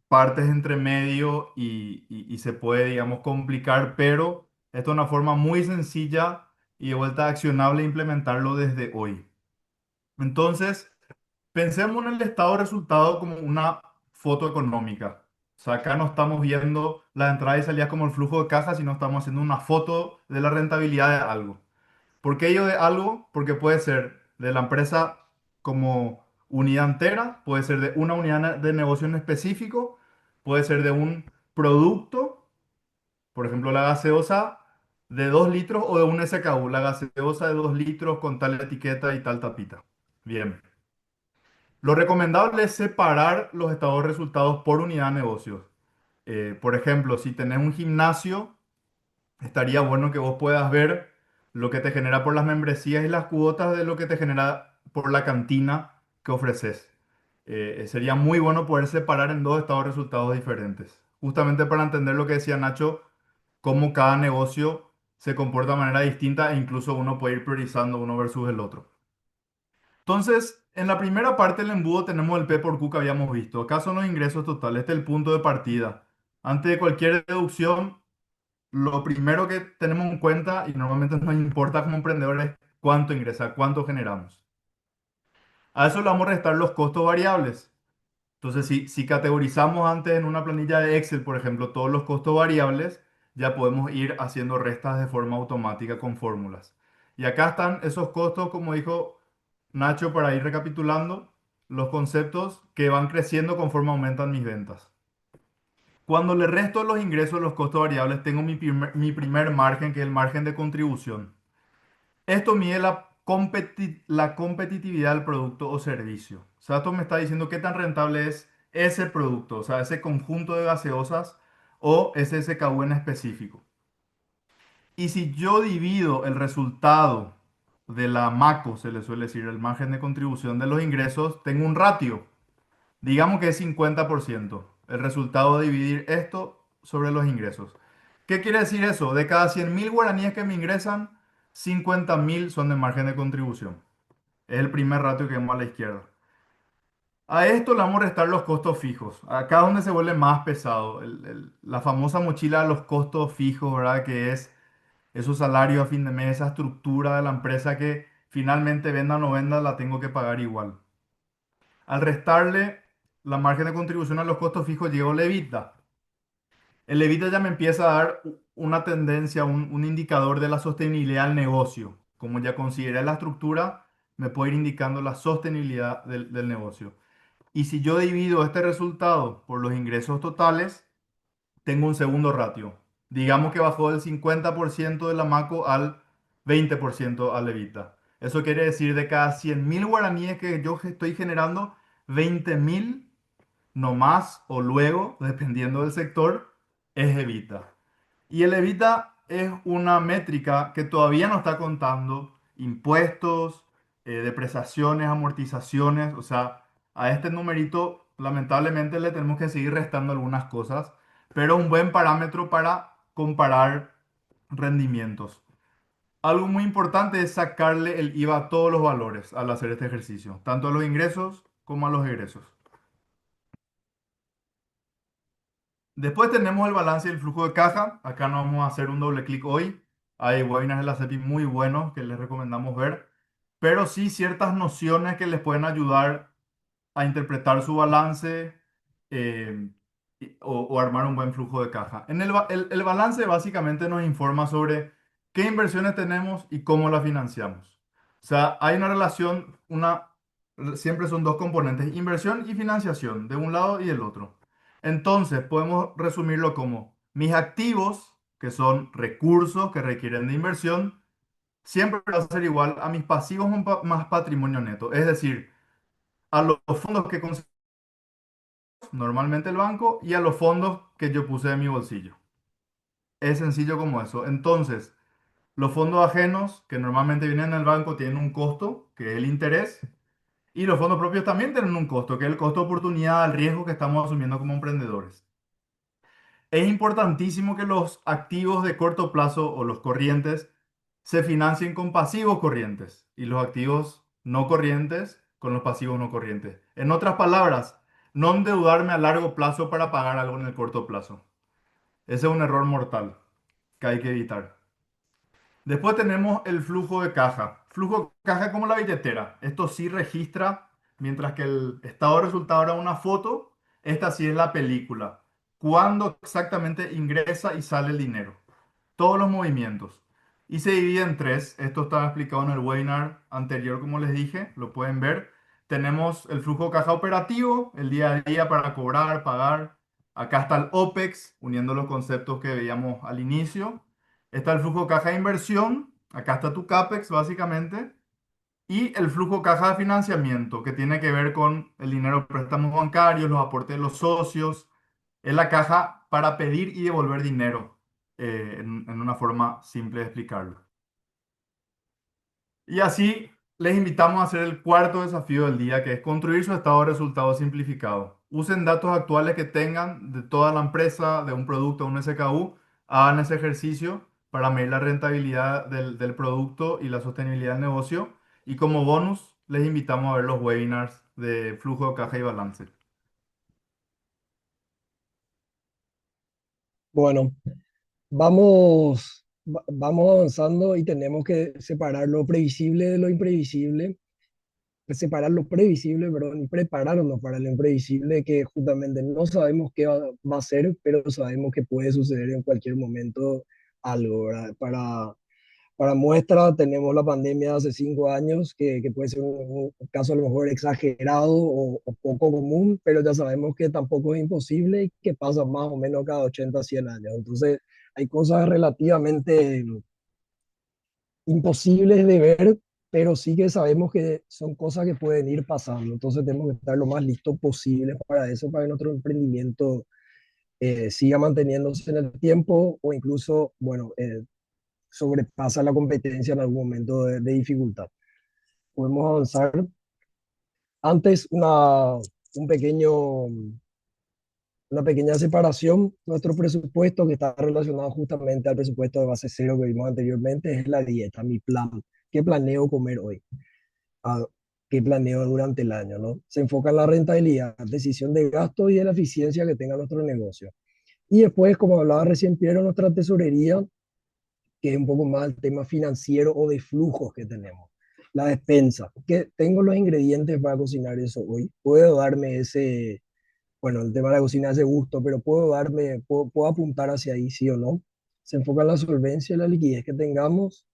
partes entre medio y se puede, digamos, complicar, pero esto es una forma muy sencilla y de vuelta accionable de implementarlo desde hoy. Entonces, pensemos en el estado de resultado como una foto económica. O sea, acá no estamos viendo las entradas y salidas como el flujo de caja, sino estamos haciendo una foto de la rentabilidad de algo. ¿Por qué yo de algo? Porque puede ser de la empresa como unidad entera, puede ser de una unidad de negocio en específico, puede ser de un producto, por ejemplo, la gaseosa de 2 litros o de un SKU, la gaseosa de 2 litros con tal etiqueta y tal tapita. Bien. Lo recomendable es separar los estados de resultados por unidad de negocios. Por ejemplo, si tenés un gimnasio, estaría bueno que vos puedas ver lo que te genera por las membresías y las cuotas de lo que te genera por la cantina que ofreces. Sería muy bueno poder separar en dos estados de resultados diferentes, justamente para entender lo que decía Nacho, cómo cada negocio se comporta de manera distinta e incluso uno puede ir priorizando uno versus el otro. Entonces, en la primera parte del embudo tenemos el P por Q que habíamos visto. Acá son los ingresos totales, este es el punto de partida. Antes de cualquier deducción, lo primero que tenemos en cuenta, y normalmente nos importa como emprendedores, es cuánto ingresa, cuánto generamos. A eso le vamos a restar los costos variables. Entonces, si categorizamos antes en una planilla de Excel, por ejemplo, todos los costos variables, ya podemos ir haciendo restas de forma automática con fórmulas. Y acá están esos costos, como dijo Nacho, para ir recapitulando, los conceptos que van creciendo conforme aumentan mis ventas. Cuando le resto los ingresos, los costos variables, tengo mi primer margen, que es el margen de contribución. Esto mide la competitividad del producto o servicio. O sea, esto me está diciendo qué tan rentable es ese producto, o sea, ese conjunto de gaseosas o ese SKU en específico. Y si yo divido el resultado de la MACO, se le suele decir, el margen de contribución de los ingresos, tengo un ratio. Digamos que es 50%. El resultado de dividir esto sobre los ingresos. ¿Qué quiere decir eso? De cada 100.000 guaraníes que me ingresan, 50.000 son de margen de contribución. Es el primer ratio que vemos a la izquierda. A esto le vamos a restar los costos fijos. Acá es donde se vuelve más pesado. La famosa mochila de los costos fijos, ¿verdad? Que es esos salarios a fin de mes, esa estructura de la empresa que finalmente venda o no venda, la tengo que pagar igual. Al restarle la margen de contribución a los costos fijos, llegó el EBITDA. El EBITDA ya me empieza a dar una tendencia, un indicador de la sostenibilidad del negocio. Como ya consideré la estructura, me puede ir indicando la sostenibilidad del negocio. Y si yo divido este resultado por los ingresos totales, tengo un segundo ratio. Digamos que bajó del 50% de la MACO al 20% al EBITDA. Eso quiere decir de cada 100.000 guaraníes que yo estoy generando, 20.000 no más o luego, dependiendo del sector, es evita. Y el evita es una métrica que todavía no está contando impuestos, depreciaciones, amortizaciones. O sea, a este numerito lamentablemente le tenemos que seguir restando algunas cosas, pero un buen parámetro para comparar rendimientos. Algo muy importante es sacarle el IVA a todos los valores al hacer este ejercicio, tanto a los ingresos como a los egresos. Después tenemos el balance y el flujo de caja. Acá no vamos a hacer un doble clic hoy. Hay webinars de la CEPI muy buenos que les recomendamos ver, pero sí ciertas nociones que les pueden ayudar a interpretar su balance eh, o armar un buen flujo de caja. El balance básicamente nos informa sobre qué inversiones tenemos y cómo las financiamos. O sea, hay una relación, siempre son dos componentes, inversión y financiación, de un lado y del otro. Entonces, podemos resumirlo como mis activos, que son recursos que requieren de inversión, siempre va a ser igual a mis pasivos más patrimonio neto. Es decir, a los fondos que consigo normalmente el banco y a los fondos que yo puse de mi bolsillo. Es sencillo como eso. Entonces, los fondos ajenos que normalmente vienen del banco tienen un costo, que es el interés, y los fondos propios también tienen un costo, que es el costo de oportunidad, el riesgo que estamos asumiendo como emprendedores. Es importantísimo que los activos de corto plazo o los corrientes se financien con pasivos corrientes y los activos no corrientes con los pasivos no corrientes. En otras palabras, no endeudarme a largo plazo para pagar algo en el corto plazo. Ese es un error mortal que hay que evitar. Después tenemos el flujo de caja. Flujo de caja como la billetera. Esto sí registra, mientras que el estado de resultado era una foto, esta sí es la película. Cuándo exactamente ingresa y sale el dinero. Todos los movimientos. y se divide en tres. Esto estaba explicado en el webinar anterior, como les dije, lo pueden ver. Tenemos el flujo de caja operativo, el día a día para cobrar, pagar. Acá está el OPEX, uniendo los conceptos que veíamos al inicio. Está el flujo de caja de inversión, acá está tu CAPEX básicamente. Y el flujo caja de financiamiento, que tiene que ver con el dinero de préstamos bancarios, los aportes de los socios. Es la caja para pedir y devolver dinero, en una forma simple de explicarlo. Y así les invitamos a hacer el cuarto desafío del día, que es construir su estado de resultados simplificado. Usen datos actuales que tengan de toda la empresa, de un producto, un SKU. Hagan ese ejercicio para medir la rentabilidad del producto y la sostenibilidad del negocio. Y como bonus, les invitamos a ver los webinars de flujo de caja y balance. Bueno, vamos avanzando y tenemos que separar lo previsible de lo imprevisible, separar lo previsible, perdón, y prepararnos para lo imprevisible que justamente no sabemos qué va a ser, pero sabemos que puede suceder en cualquier momento algo, ¿verdad? Para muestra, tenemos la pandemia de hace 5 años, que puede ser un caso a lo mejor exagerado o poco común, pero ya sabemos que tampoco es imposible y que pasa más o menos cada 80 100 años. Entonces, hay cosas relativamente imposibles de ver, pero sí que sabemos que son cosas que pueden ir pasando. Entonces, tenemos que estar lo más listos posible para eso, para que nuestro emprendimiento siga manteniéndose en el tiempo o incluso, bueno, sobrepasa la competencia en algún momento de dificultad. Podemos avanzar. Antes, un pequeño, una pequeña separación. Nuestro presupuesto, que está relacionado justamente al presupuesto de base cero que vimos anteriormente, es la dieta, mi plan. ¿Qué planeo comer hoy? Ah, ¿Qué planeo durante el año? ¿No? Se enfoca en la rentabilidad, decisión de gasto y de la eficiencia que tenga nuestro negocio. Y después, como hablaba recién Piero, nuestra tesorería, que es un poco más el tema financiero o de flujos que tenemos. La despensa, que tengo los ingredientes para cocinar eso hoy. Puedo darme ese, bueno, el tema de la cocina es de gusto, pero puedo apuntar hacia ahí, sí o no. Se enfoca en la solvencia y la liquidez que tengamos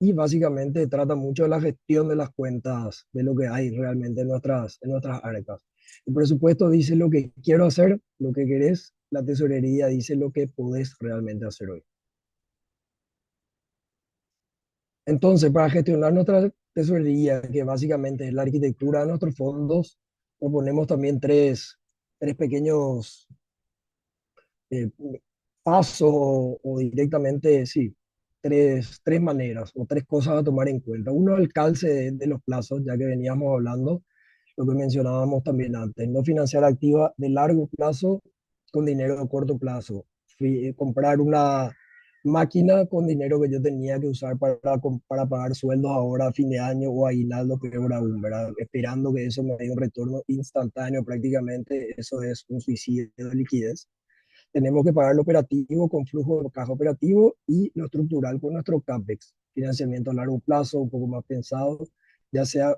y básicamente trata mucho de la gestión de las cuentas, de lo que hay realmente en nuestras arcas. El presupuesto dice lo que quiero hacer, lo que querés, la tesorería dice lo que podés realmente hacer hoy. Entonces, para gestionar nuestra tesorería, que básicamente es la arquitectura de nuestros fondos, proponemos también tres pequeños eh, pasos o directamente, sí, tres maneras o tres cosas a tomar en cuenta. Uno, el calce de los plazos, ya que veníamos hablando, lo que mencionábamos también antes, no financiar activa de largo plazo con dinero de corto plazo. Comprar una máquina con dinero que yo tenía que usar para pagar sueldos ahora a fin de año o aguinaldo, peor aún, ¿verdad? Esperando que eso me dé un retorno instantáneo prácticamente, eso es un suicidio de liquidez. Tenemos que pagar lo operativo con flujo de caja operativo y lo estructural con nuestro CAPEX, financiamiento a largo plazo, un poco más pensado, ya sea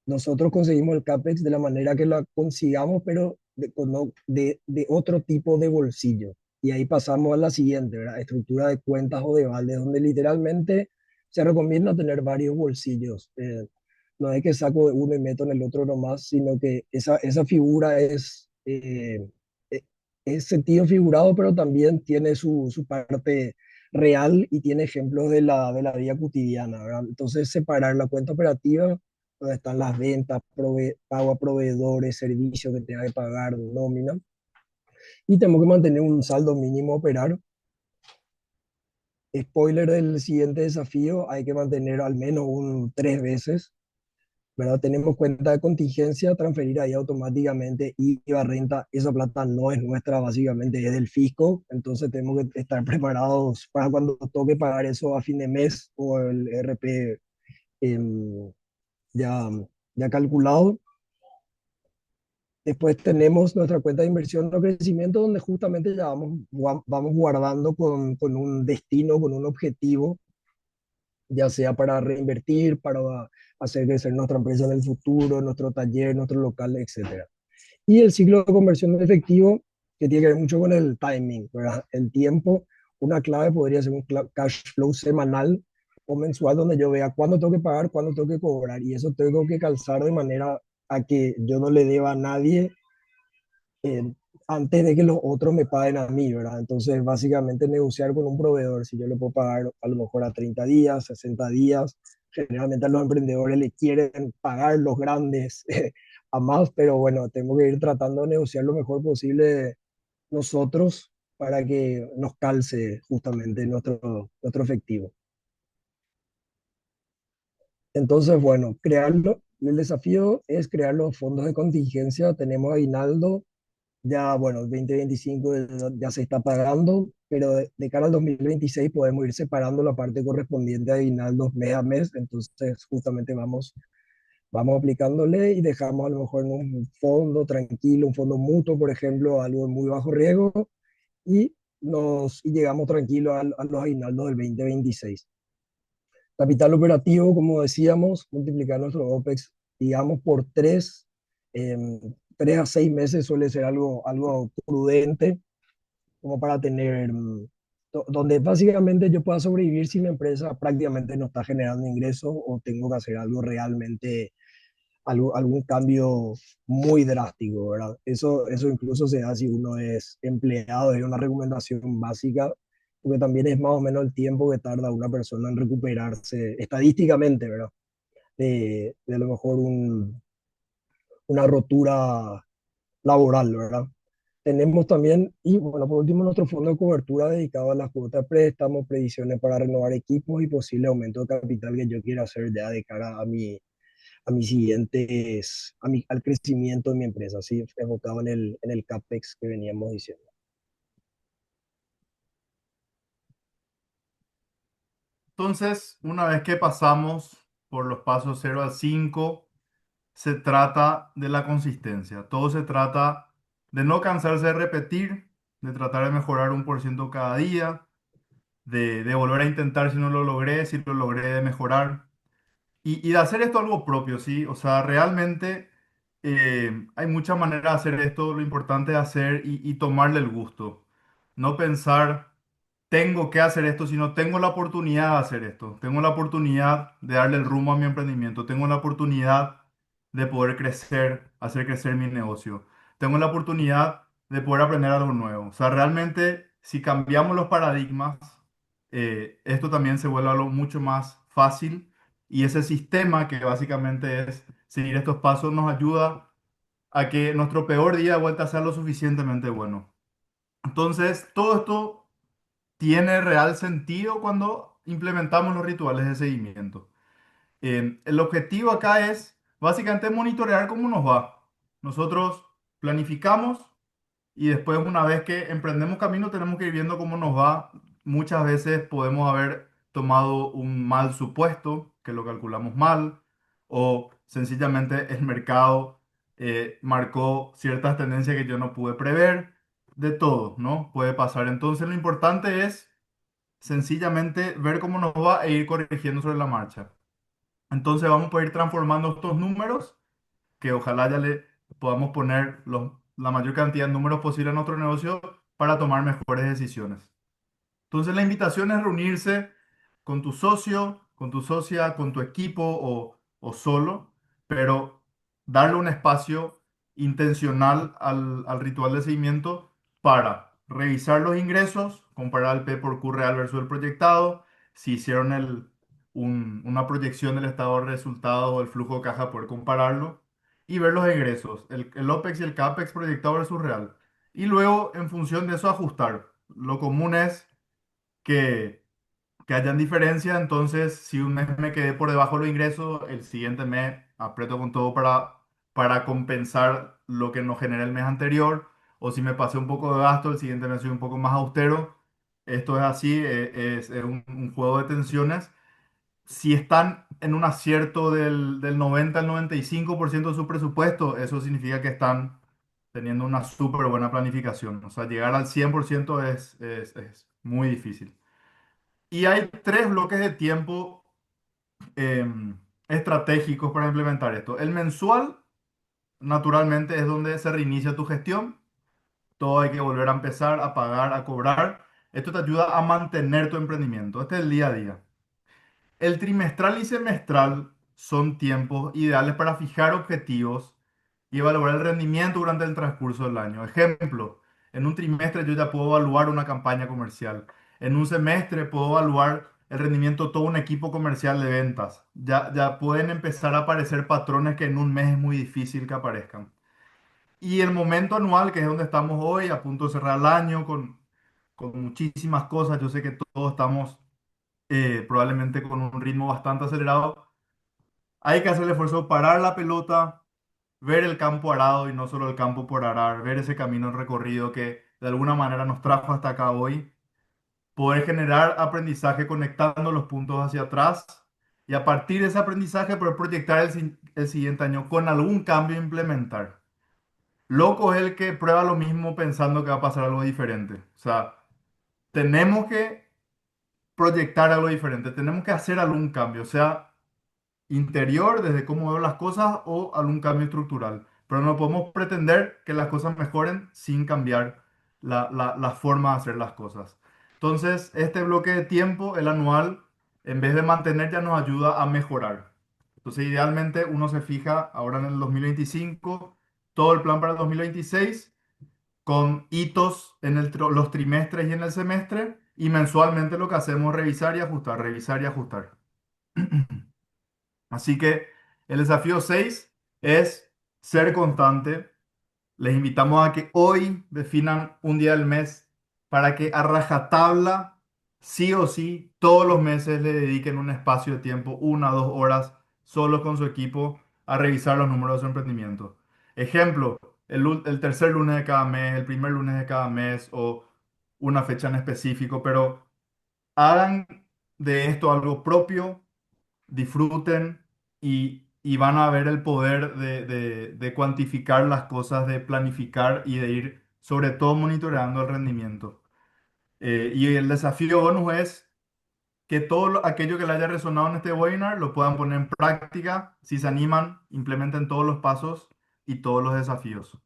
nosotros conseguimos el CAPEX de la manera que lo consigamos, pero de otro tipo de bolsillo. Y ahí pasamos a la siguiente, ¿verdad? Estructura de cuentas o de balde, donde literalmente se recomienda tener varios bolsillos. No es que saco de uno y meto en el otro nomás, sino que esa figura eh, es sentido figurado, pero también tiene su parte real y tiene ejemplos de la vida cotidiana, ¿verdad? Entonces, separar la cuenta operativa donde están las ventas, pago a proveedores, servicios que tenga que pagar, nómina. Y tenemos que mantener un saldo mínimo a operar. Spoiler del siguiente desafío, hay que mantener al menos 3 veces, ¿verdad? Tenemos cuenta de contingencia, transferir ahí automáticamente IVA, renta, esa plata no es nuestra, básicamente es del fisco, entonces tenemos que estar preparados para cuando toque pagar eso a fin de mes o el RP ya, ya calculado. Después tenemos nuestra cuenta de inversión o crecimiento, donde justamente ya vamos guardando con un destino, con un objetivo, ya sea para reinvertir, para hacer crecer nuestra empresa en el futuro, nuestro taller, nuestro local, etcétera. Y el ciclo de conversión de efectivo, que tiene que ver mucho con el timing, ¿verdad? El tiempo una clave podría ser un cash flow semanal o mensual donde yo vea cuándo tengo que pagar, cuándo tengo que cobrar. Y eso tengo que calzar de manera a que yo no le deba a nadie eh, antes de que los otros me paguen a mí, ¿verdad? Entonces, básicamente negociar con un proveedor, si yo le puedo pagar a lo mejor a 30 días, 60 días, generalmente a los emprendedores le quieren pagar los grandes a más, pero bueno, tengo que ir tratando de negociar lo mejor posible nosotros para que nos calce justamente nuestro efectivo. Entonces, bueno, crearlo. El desafío es crear los fondos de contingencia. Tenemos aguinaldo, ya, bueno, el 2025 ya se está pagando, pero de cara al 2026 podemos ir separando la parte correspondiente a aguinaldos mes a mes. Entonces, justamente vamos aplicándole y dejamos a lo mejor en un fondo tranquilo, un fondo mutuo, por ejemplo, algo de muy bajo riesgo, y llegamos tranquilos a los aguinaldos del 2026. Capital operativo, como decíamos, multiplicar nuestro OPEX, digamos, por 3 a 6 meses suele ser algo prudente, como para tener, donde básicamente yo pueda sobrevivir si mi empresa prácticamente no está generando ingresos o tengo que hacer algo realmente, algún cambio muy drástico, ¿verdad? Eso incluso se da si uno es empleado, es una recomendación básica, porque también es más o menos el tiempo que tarda una persona en recuperarse estadísticamente, ¿verdad? De a lo mejor una rotura laboral, ¿verdad? Tenemos también, y bueno, por último, nuestro fondo de cobertura dedicado a las cuotas de préstamos, previsiones para renovar equipos y posible aumento de capital que yo quiera hacer ya de cara a mis siguientes, al crecimiento de mi empresa, así enfocado en el CAPEX que veníamos diciendo. Entonces, una vez que pasamos por los pasos 0 al 5, se trata de la consistencia. Todo se trata de no cansarse de repetir, de tratar de mejorar 1% cada día, de volver a intentar si no lo logré, si lo logré, de mejorar. Y de hacer esto algo propio, ¿sí? O sea, realmente hay muchas maneras de hacer esto. Lo importante es hacer y tomarle el gusto. No pensar tengo que hacer esto, si no tengo la oportunidad de hacer esto, tengo la oportunidad de darle el rumbo a mi emprendimiento, tengo la oportunidad de poder crecer, hacer crecer mi negocio, tengo la oportunidad de poder aprender algo nuevo. O sea, realmente, si cambiamos los paradigmas, esto también se vuelve algo mucho más fácil y ese sistema que básicamente es seguir estos pasos nos ayuda a que nuestro peor día de vuelta sea lo suficientemente bueno. Entonces, todo esto tiene real sentido cuando implementamos los rituales de seguimiento. El objetivo acá es básicamente monitorear cómo nos va. Nosotros planificamos y después una vez que emprendemos camino tenemos que ir viendo cómo nos va. Muchas veces podemos haber tomado un mal supuesto, que lo calculamos mal, o sencillamente el mercado marcó ciertas tendencias que yo no pude prever. De todo, ¿no? Puede pasar. Entonces lo importante es sencillamente ver cómo nos va e ir corrigiendo sobre la marcha. Entonces vamos a poder ir transformando estos números, que ojalá ya le podamos poner la mayor cantidad de números posible a nuestro negocio para tomar mejores decisiones. Entonces la invitación es reunirse con tu socio, con tu socia, con tu equipo o solo, pero darle un espacio intencional al ritual de seguimiento para revisar los ingresos, comparar el P por Q real versus el proyectado, si hicieron una proyección del estado de resultados o el flujo de caja, poder compararlo y ver los egresos, el OPEX y el CAPEX proyectado versus real. Y luego, en función de eso, ajustar. Lo común es que, que hayan diferencias, entonces si un mes me quedé por debajo de los ingresos, el siguiente mes aprieto con todo para compensar lo que no generé el mes anterior, o si me pasé un poco de gasto, el siguiente mes soy un poco más austero. Esto es así, es un juego de tensiones. Si están en un acierto del 90 al 95% de su presupuesto, eso significa que están teniendo una súper buena planificación. O sea, llegar al 100% es muy difícil. Y hay tres bloques de tiempo estratégicos para implementar esto. El mensual, naturalmente, es donde se reinicia tu gestión. Todo hay que volver a empezar a pagar, a cobrar. Esto te ayuda a mantener tu emprendimiento. Este es el día a día. El trimestral y semestral son tiempos ideales para fijar objetivos y evaluar el rendimiento durante el transcurso del año. Ejemplo, en un trimestre yo ya puedo evaluar una campaña comercial. En un semestre puedo evaluar el rendimiento de todo un equipo comercial de ventas. Ya pueden empezar a aparecer patrones que en un mes es muy difícil que aparezcan. Y el momento anual, que es donde estamos hoy, a punto de cerrar el año con muchísimas cosas. Yo sé que todos estamos probablemente con un ritmo bastante acelerado. Hay que hacer el esfuerzo de parar la pelota, ver el campo arado y no solo el campo por arar, ver ese camino recorrido que de alguna manera nos trajo hasta acá hoy, poder generar aprendizaje conectando los puntos hacia atrás y a partir de ese aprendizaje poder proyectar el siguiente año con algún cambio a implementar. Loco es el que prueba lo mismo pensando que va a pasar algo diferente. O sea, tenemos que proyectar algo diferente, tenemos que hacer algún cambio, o sea, interior, desde cómo veo las cosas o algún cambio estructural. Pero no podemos pretender que las cosas mejoren sin cambiar la forma de hacer las cosas. Entonces, este bloque de tiempo, el anual, en vez de mantener, ya nos ayuda a mejorar. Entonces, idealmente, uno se fija ahora en el 2025, todo el plan para el 2026, con hitos en los trimestres y en el semestre, y mensualmente lo que hacemos es revisar y ajustar, revisar y ajustar. Así que el desafío 6 es ser constante. Les invitamos a que hoy definan un día del mes para que a rajatabla, sí o sí, todos los meses le dediquen un espacio de tiempo, 1 o 2 horas, solo con su equipo, a revisar los números de su emprendimiento. Ejemplo, el tercer lunes de cada mes, el primer lunes de cada mes o una fecha en específico, pero hagan de esto algo propio, disfruten y van a ver el poder de cuantificar las cosas, de planificar y de ir sobre todo monitoreando el rendimiento. Y el desafío bonus es que todo aquello que le haya resonado en este webinar lo puedan poner en práctica. Si se animan, implementen todos los pasos y todos los desafíos.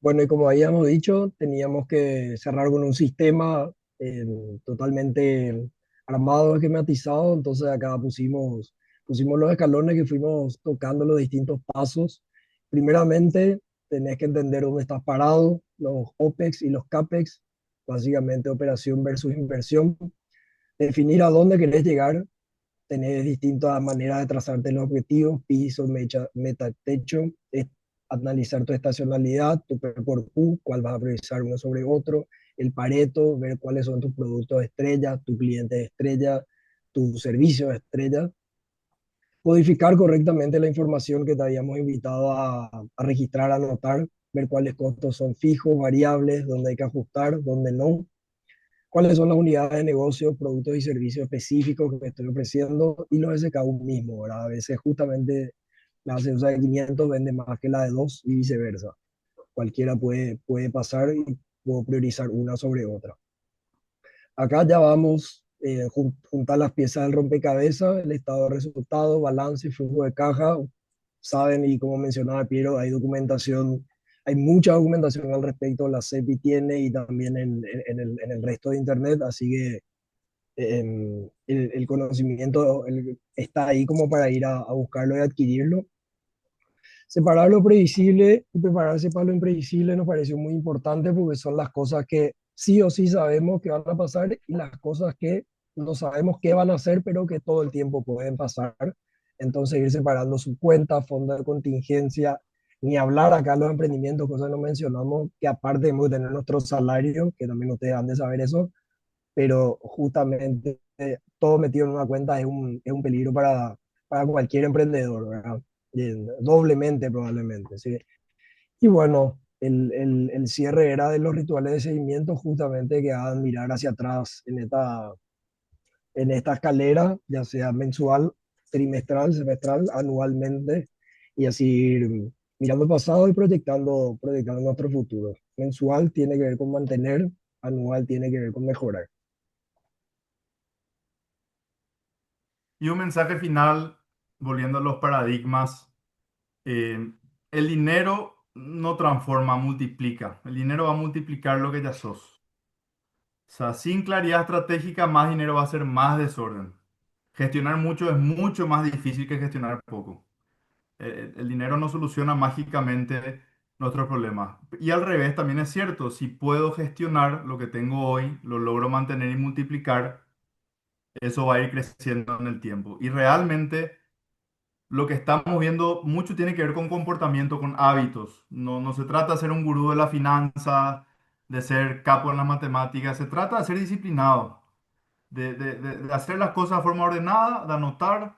Bueno, y como habíamos dicho, teníamos que cerrar con un sistema eh, totalmente armado, esquematizado. Entonces acá pusimos los escalones que fuimos tocando los distintos pasos. Primeramente, tenés que entender dónde estás parado, los OPEX y los CAPEX, básicamente operación versus inversión. Definir a dónde querés llegar. Tenés distintas maneras de trazarte los objetivos, piso, meta, techo, analizar tu estacionalidad, tu P por Q, cuál vas a priorizar uno sobre otro, el Pareto, ver cuáles son tus productos estrella, tu cliente estrella, tu servicio estrella, codificar correctamente la información que te habíamos invitado a registrar, a anotar, ver cuáles costos son fijos, variables, dónde hay que ajustar, dónde no, cuáles son las unidades de negocio, productos y servicios específicos que estoy ofreciendo y los SKU mismo, ¿verdad? A veces justamente la ceusa de 500 vende más que la de 2 y viceversa. Cualquiera puede pasar y puedo priorizar una sobre otra. Acá ya vamos juntar las piezas del rompecabezas, el estado de resultados, balance y flujo de caja. Saben, y como mencionaba Piero, hay documentación, hay mucha documentación al respecto, la CEPI tiene y también en el resto de Internet, así que el conocimiento está ahí como para ir a buscarlo y adquirirlo. Separar lo previsible y prepararse para lo imprevisible nos pareció muy importante porque son las cosas que sí o sí sabemos que van a pasar y las cosas que no sabemos qué van a hacer, pero que todo el tiempo pueden pasar. Entonces ir separando su cuenta, fondo de contingencia, ni hablar acá los emprendimientos, cosas no mencionamos, que aparte debemos tener nuestro salario, que también ustedes han de saber eso, pero justamente todo metido en una cuenta es un peligro para cualquier emprendedor, ¿verdad? Doblemente probablemente, ¿sí? Y bueno, el cierre era de los rituales de seguimiento justamente que hagan mirar hacia atrás en esta escalera, ya sea mensual, trimestral, semestral, anualmente, y así ir mirando el pasado y proyectando nuestro futuro. Mensual tiene que ver con mantener, anual tiene que ver con mejorar. Y un mensaje final, volviendo a los paradigmas. El dinero no transforma, multiplica. El dinero va a multiplicar lo que ya sos. O sea, sin claridad estratégica, más dinero va a ser más desorden. Gestionar mucho es mucho más difícil que gestionar poco. El dinero no soluciona mágicamente nuestros problemas. Y al revés también es cierto, si puedo gestionar lo que tengo hoy, lo logro mantener y multiplicar, eso va a ir creciendo en el tiempo. Y realmente lo que estamos viendo mucho tiene que ver con comportamiento, con hábitos. No se trata de ser un gurú de la finanza, de ser capo en las matemáticas, se trata de ser disciplinado, de hacer las cosas de forma ordenada, de anotar,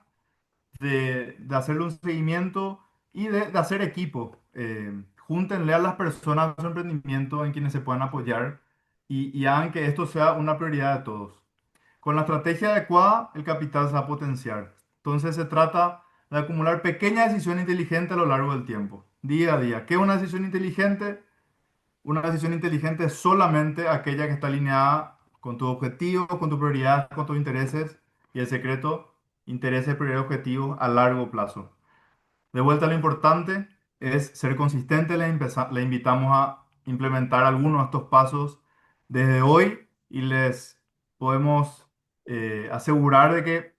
de hacerle un seguimiento y de hacer equipo. Júntenle a las personas a su emprendimiento en quienes se puedan apoyar y hagan que esto sea una prioridad de todos. Con la estrategia adecuada, el capital se va a potenciar. Entonces se trata de acumular pequeñas decisiones inteligentes a lo largo del tiempo, día a día. ¿Qué es una decisión inteligente? Una decisión inteligente es solamente aquella que está alineada con tu objetivo, con tus prioridades, con tus intereses y el secreto, intereses, prioridades, objetivos a largo plazo. De vuelta, lo importante es ser consistente. Le invitamos a implementar algunos de estos pasos desde hoy y les podemos asegurar de que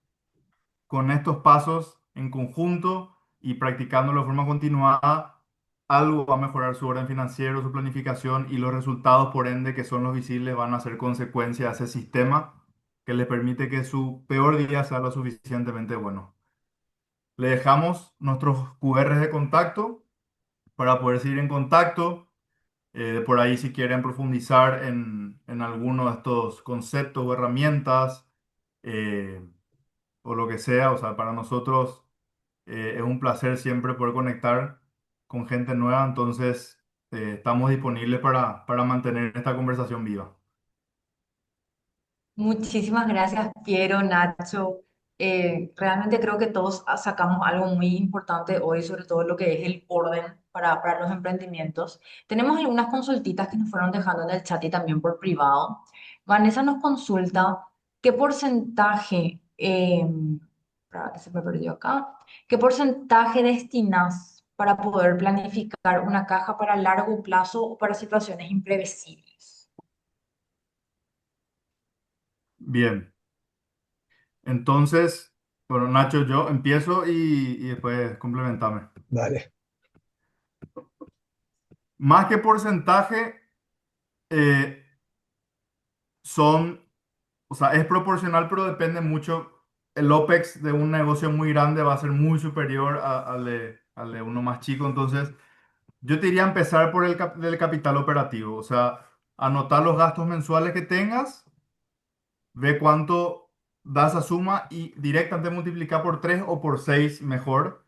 con estos pasos en conjunto y practicándolo de forma continuada, algo va a mejorar su orden financiero, su planificación y los resultados, por ende, que son los visibles, van a ser consecuencia de ese sistema que les permite que su peor día sea lo suficientemente bueno. Le dejamos nuestros QRs de contacto para poder seguir en contacto. Por ahí si quieren profundizar en alguno de estos conceptos o herramientas eh, o lo que sea. O sea, para nosotros es un placer siempre poder conectar con gente nueva. Entonces, estamos disponibles para mantener esta conversación viva. Muchísimas gracias, Piero, Nacho. Realmente creo que todos sacamos algo muy importante hoy, sobre todo lo que es el orden para los emprendimientos. Tenemos algunas consultitas que nos fueron dejando en el chat y también por privado. Vanessa nos consulta qué porcentaje, espera, que se me perdió acá, qué porcentaje destinas para poder planificar una caja para largo plazo o para situaciones imprevisibles. Bien, entonces, bueno, Nacho, yo empiezo y después complementame. Dale. Más que porcentaje, eh, son, o sea, es proporcional, pero depende mucho. El OPEX de un negocio muy grande va a ser muy superior al de uno más chico. Entonces, yo te diría empezar por del capital operativo. O sea, anotar los gastos mensuales que tengas, ve cuánto da esa suma y directamente multiplicar por 3 o por 6 mejor.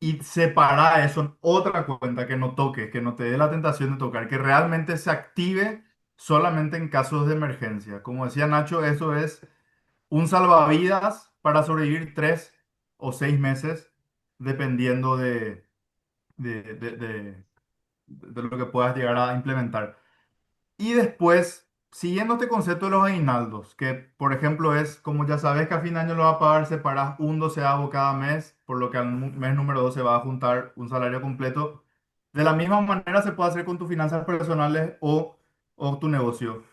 Y separa eso en otra cuenta que no toques, que no te dé la tentación de tocar, que realmente se active solamente en casos de emergencia. Como decía Nacho, eso es un salvavidas para sobrevivir 3 o 6 meses, dependiendo de, de- de- de lo que puedas llegar a implementar. Y después, siguiendo este concepto de los aguinaldos, que por ejemplo es, como ya sabes que a fin de año lo va a pagar, separas un doceavo cada mes, por lo que al mes número 2 se va a juntar un salario completo. De la misma manera se puede hacer con tus finanzas personales o tu negocio.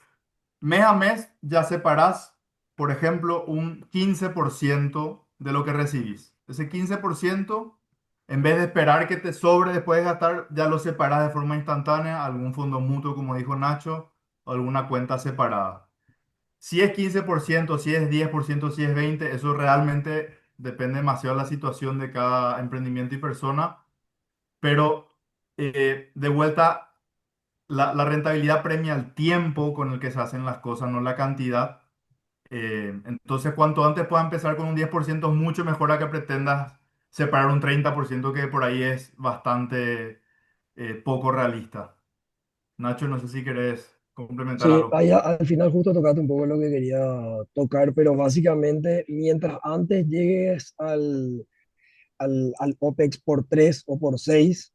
Mes a mes ya separás, por ejemplo, un 15% de lo que recibís. Ese 15%, en vez de esperar que te sobre después de gastar, ya lo separás de forma instantánea, a algún fondo mutuo, como dijo Nacho, o alguna cuenta separada. Si es 15%, si es 10%, si es 20%, eso realmente depende demasiado de la situación de cada emprendimiento y persona, pero de vuelta la rentabilidad premia el tiempo con el que se hacen las cosas, no la cantidad. Entonces, cuanto antes puedas empezar con un 10% es mucho mejor a que pretendas separar un 30% que por ahí es bastante poco realista. Nacho, no sé si querés complementar Sí, algo. ahí al final justo tocaste un poco lo que quería tocar, pero básicamente mientras antes llegues al OPEX por 3 o por 6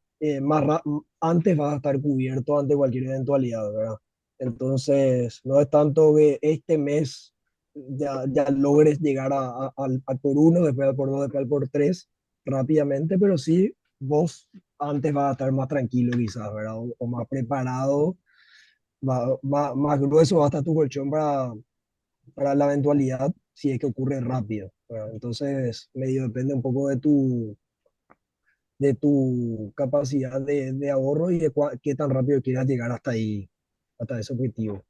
antes vas a estar cubierto ante cualquier eventualidad, ¿verdad? Entonces, no es tanto que este mes ya logres llegar al por uno, después al por dos, después al por tres rápidamente, pero sí vos antes vas a estar más tranquilo quizás, ¿verdad? O más preparado, más grueso va a estar tu colchón para la eventualidad si es que ocurre rápido, ¿verdad? Entonces, medio depende un poco de tu capacidad de ahorro y de qué tan rápido quieras llegar hasta ahí, hasta ese objetivo.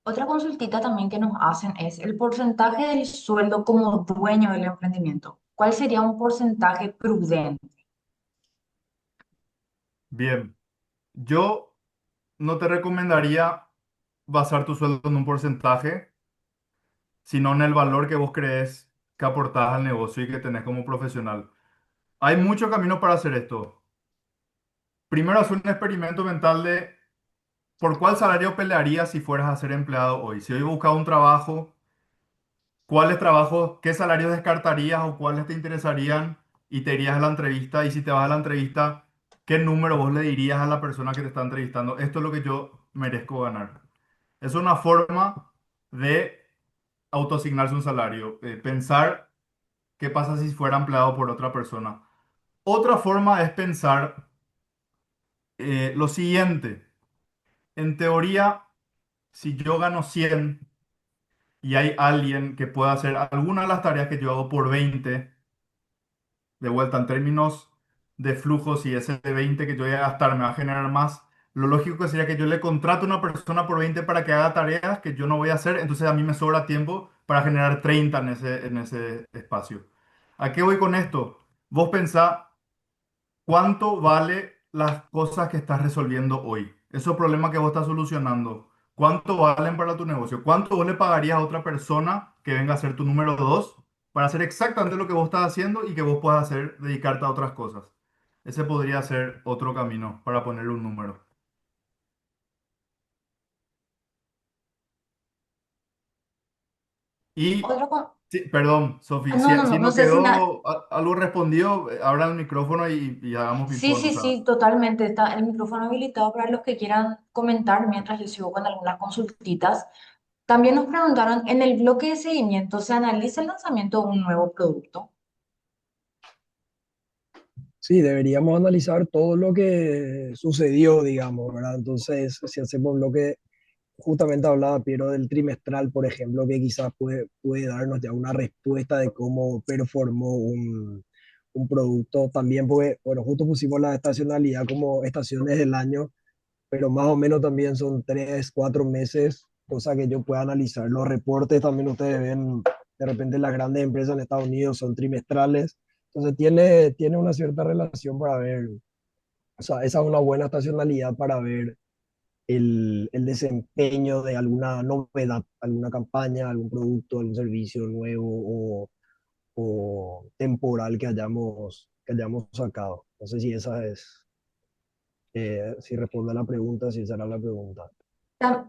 Otra consultita también que nos hacen es el porcentaje del sueldo como dueño del emprendimiento. ¿Cuál sería un porcentaje prudente? Bien, yo no te recomendaría basar tu sueldo en un porcentaje, sino en el valor que vos crees que aportás al negocio y que tenés como profesional. Hay muchos caminos para hacer esto. Primero, hacer un experimento mental de por cuál salario pelearías si fueras a ser empleado hoy. Si hoy buscas un trabajo, ¿cuáles trabajos, qué salarios descartarías o cuáles te interesarían y te irías a la entrevista? Y si te vas a la entrevista, ¿qué número vos le dirías a la persona que te está entrevistando? Esto es lo que yo merezco ganar. Es una forma de autoasignarse un salario, pensar qué pasa si fuera empleado por otra persona. Otra forma es pensar lo siguiente. En teoría, si yo gano 100 y hay alguien que pueda hacer alguna de las tareas que yo hago por 20, de vuelta en términos de flujos y ese de 20 que yo voy a gastar me va a generar más, lo lógico que sería que yo le contrate a una persona por 20 para que haga tareas que yo no voy a hacer, entonces a mí me sobra tiempo para generar 30 en ese espacio. ¿A qué voy con esto? Vos pensá cuánto vale las cosas que estás resolviendo hoy, esos problemas que vos estás solucionando. ¿Cuánto valen para tu negocio? ¿Cuánto vos le pagarías a otra persona que venga a ser tu número dos para hacer exactamente lo que vos estás haciendo y que vos puedas hacer, dedicarte a otras cosas? Ese podría ser otro camino para ponerle un número. Y, Otro con- sí, perdón, Sofi, No, no, no, si no no sé si quedó algo respondido, abra el micrófono y hagamos Sí, ping-pong. O sí, sea, sí, totalmente. Está el micrófono habilitado para los que quieran comentar mientras yo sigo con algunas consultitas. También nos preguntaron, en el bloque de seguimiento, ¿se analiza el lanzamiento de un nuevo producto? Sí, deberíamos analizar todo lo que sucedió, digamos, ¿verdad? Entonces, si hacemos lo que justamente hablaba Piero del trimestral, por ejemplo, que quizás puede darnos ya una respuesta de cómo performó un producto. También, pues, bueno, justo pusimos la estacionalidad como estaciones del año, pero más o menos también son 3, 4 meses, cosa que yo pueda analizar. Los reportes también ustedes ven, de repente las grandes empresas en Estados Unidos son trimestrales, entonces tiene una cierta relación para ver, o sea, esa es una buena estacionalidad para ver el desempeño de alguna novedad, alguna campaña, algún producto, algún servicio nuevo o temporal que hayamos sacado. No sé si esa es, si responde a la pregunta, si esa era la pregunta.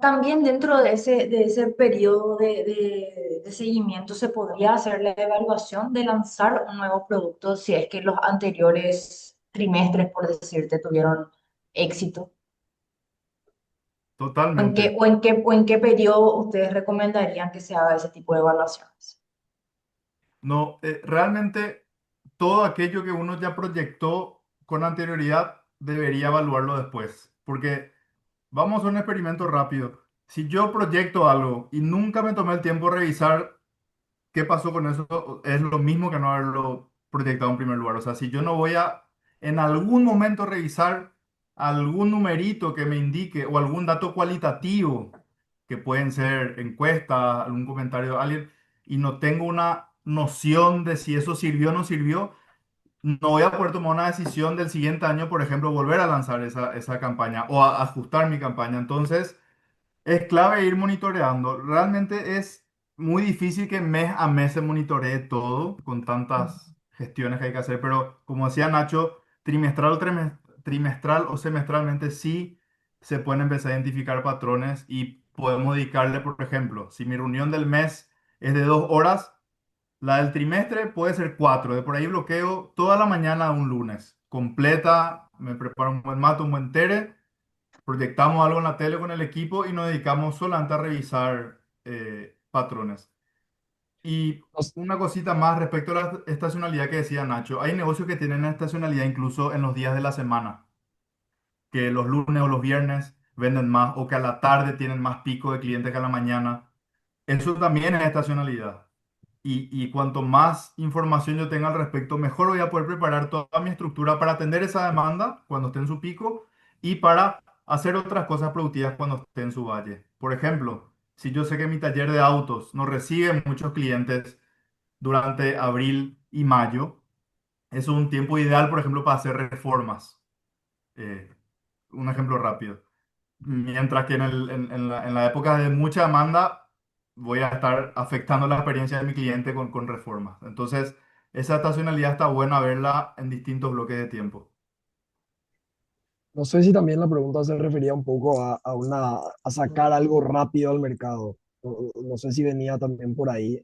También dentro de ese periodo de seguimiento se podría hacer la evaluación de lanzar un nuevo producto si es que los anteriores trimestres, por decirte, tuvieron éxito. totalmente. O en qué periodo ustedes recomendarían que se haga ese tipo de evaluaciones? No, realmente todo aquello que uno ya proyectó con anterioridad debería evaluarlo después, porque vamos a hacer un experimento rápido. Si yo proyecto algo y nunca me tomé el tiempo de revisar qué pasó con eso, es lo mismo que no haberlo proyectado en primer lugar. O sea, si yo no voy a en algún momento revisar algún numerito que me indique o algún dato cualitativo, que pueden ser encuestas, algún comentario de alguien, y no tengo una noción de si eso sirvió o no sirvió, no voy a poder tomar una decisión del siguiente año, por ejemplo, volver a lanzar esa campaña o a ajustar mi campaña. Entonces, es clave ir monitoreando. Realmente es muy difícil que mes a mes se monitoree todo con tantas gestiones que hay que hacer, pero como decía Nacho, trimestral o semestralmente sí se pueden empezar a identificar patrones y podemos dedicarle, por ejemplo, si mi reunión del mes es de 2 horas, la del trimestre puede ser cuatro. De por ahí bloqueo toda la mañana un lunes, completa, me preparo un buen mate, un buen tere, proyectamos algo en la tele con el equipo y nos dedicamos solamente a revisar patrones. Y Nos- una cosita más respecto a la estacionalidad que decía Nacho. Hay negocios que tienen estacionalidad incluso en los días de la semana, que los lunes o los viernes venden más o que a la tarde tienen más pico de clientes que a la mañana. Eso también es estacionalidad. Y cuanto más información yo tenga al respecto, mejor voy a poder preparar toda mi estructura para atender esa demanda cuando esté en su pico y para hacer otras cosas productivas cuando esté en su valle. Por ejemplo, si yo sé que mi taller de autos no recibe muchos clientes durante abril y mayo, eso es un tiempo ideal, por ejemplo, para hacer reformas. Eh, un ejemplo rápido. Mientras que en la época de mucha demanda voy a estar afectando la experiencia de mi cliente con reformas. Entonces, esa estacionalidad está buena verla en distintos bloques de tiempo. no sé si también la pregunta se refería un poco a sacar algo rápido al mercado. No sé si venía también por ahí.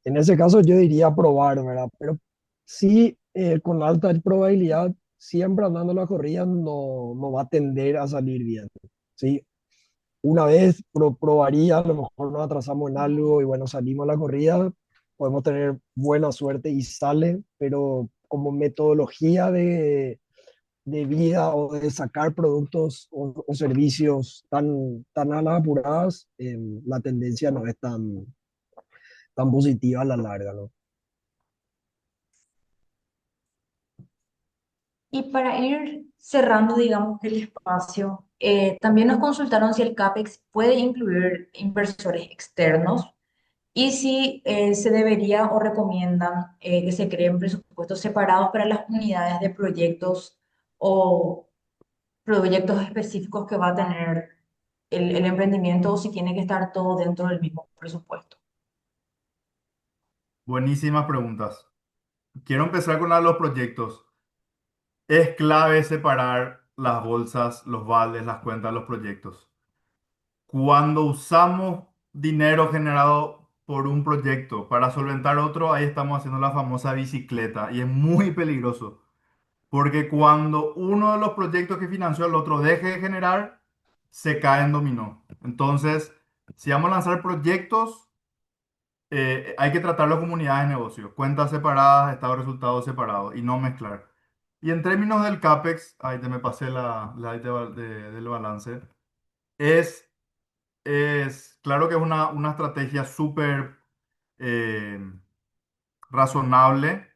En ese caso yo diría probar, ¿verdad? Pero sí, con alta probabilidad, siempre andando la corrida no va a tender a salir bien, ¿sí? Una vez probaría, a lo mejor nos atrasamos en algo y bueno, salimos a la corrida, podemos tener buena suerte y sale, pero como metodología de vida o de sacar productos o servicios tan a las apuradas, la tendencia no es tan positiva a la larga, ¿no? Y para ir cerrando, digamos, el espacio, también nos consultaron si el CAPEX puede incluir inversores externos y si se debería o recomiendan que se creen presupuestos separados para las unidades de proyectos o proyectos específicos que va a tener el emprendimiento o si tiene que estar todo dentro del mismo presupuesto. Buenísimas preguntas. Quiero empezar con la de los proyectos. Es clave separar las bolsas, los vales, las cuentas, los proyectos. Cuando usamos dinero generado por un proyecto para solventar otro, ahí estamos haciendo la famosa bicicleta y es muy peligroso. Porque cuando uno de los proyectos que financió el otro deje de generar, se cae en dominó. Entonces, si vamos a lanzar proyectos, hay que tratarlo como unidades de negocio, cuentas separadas, estado de resultados separados y no mezclar. Y en términos del CAPEX, ahí te me pasé del balance, es, es claro que es una estrategia súper eh, razonable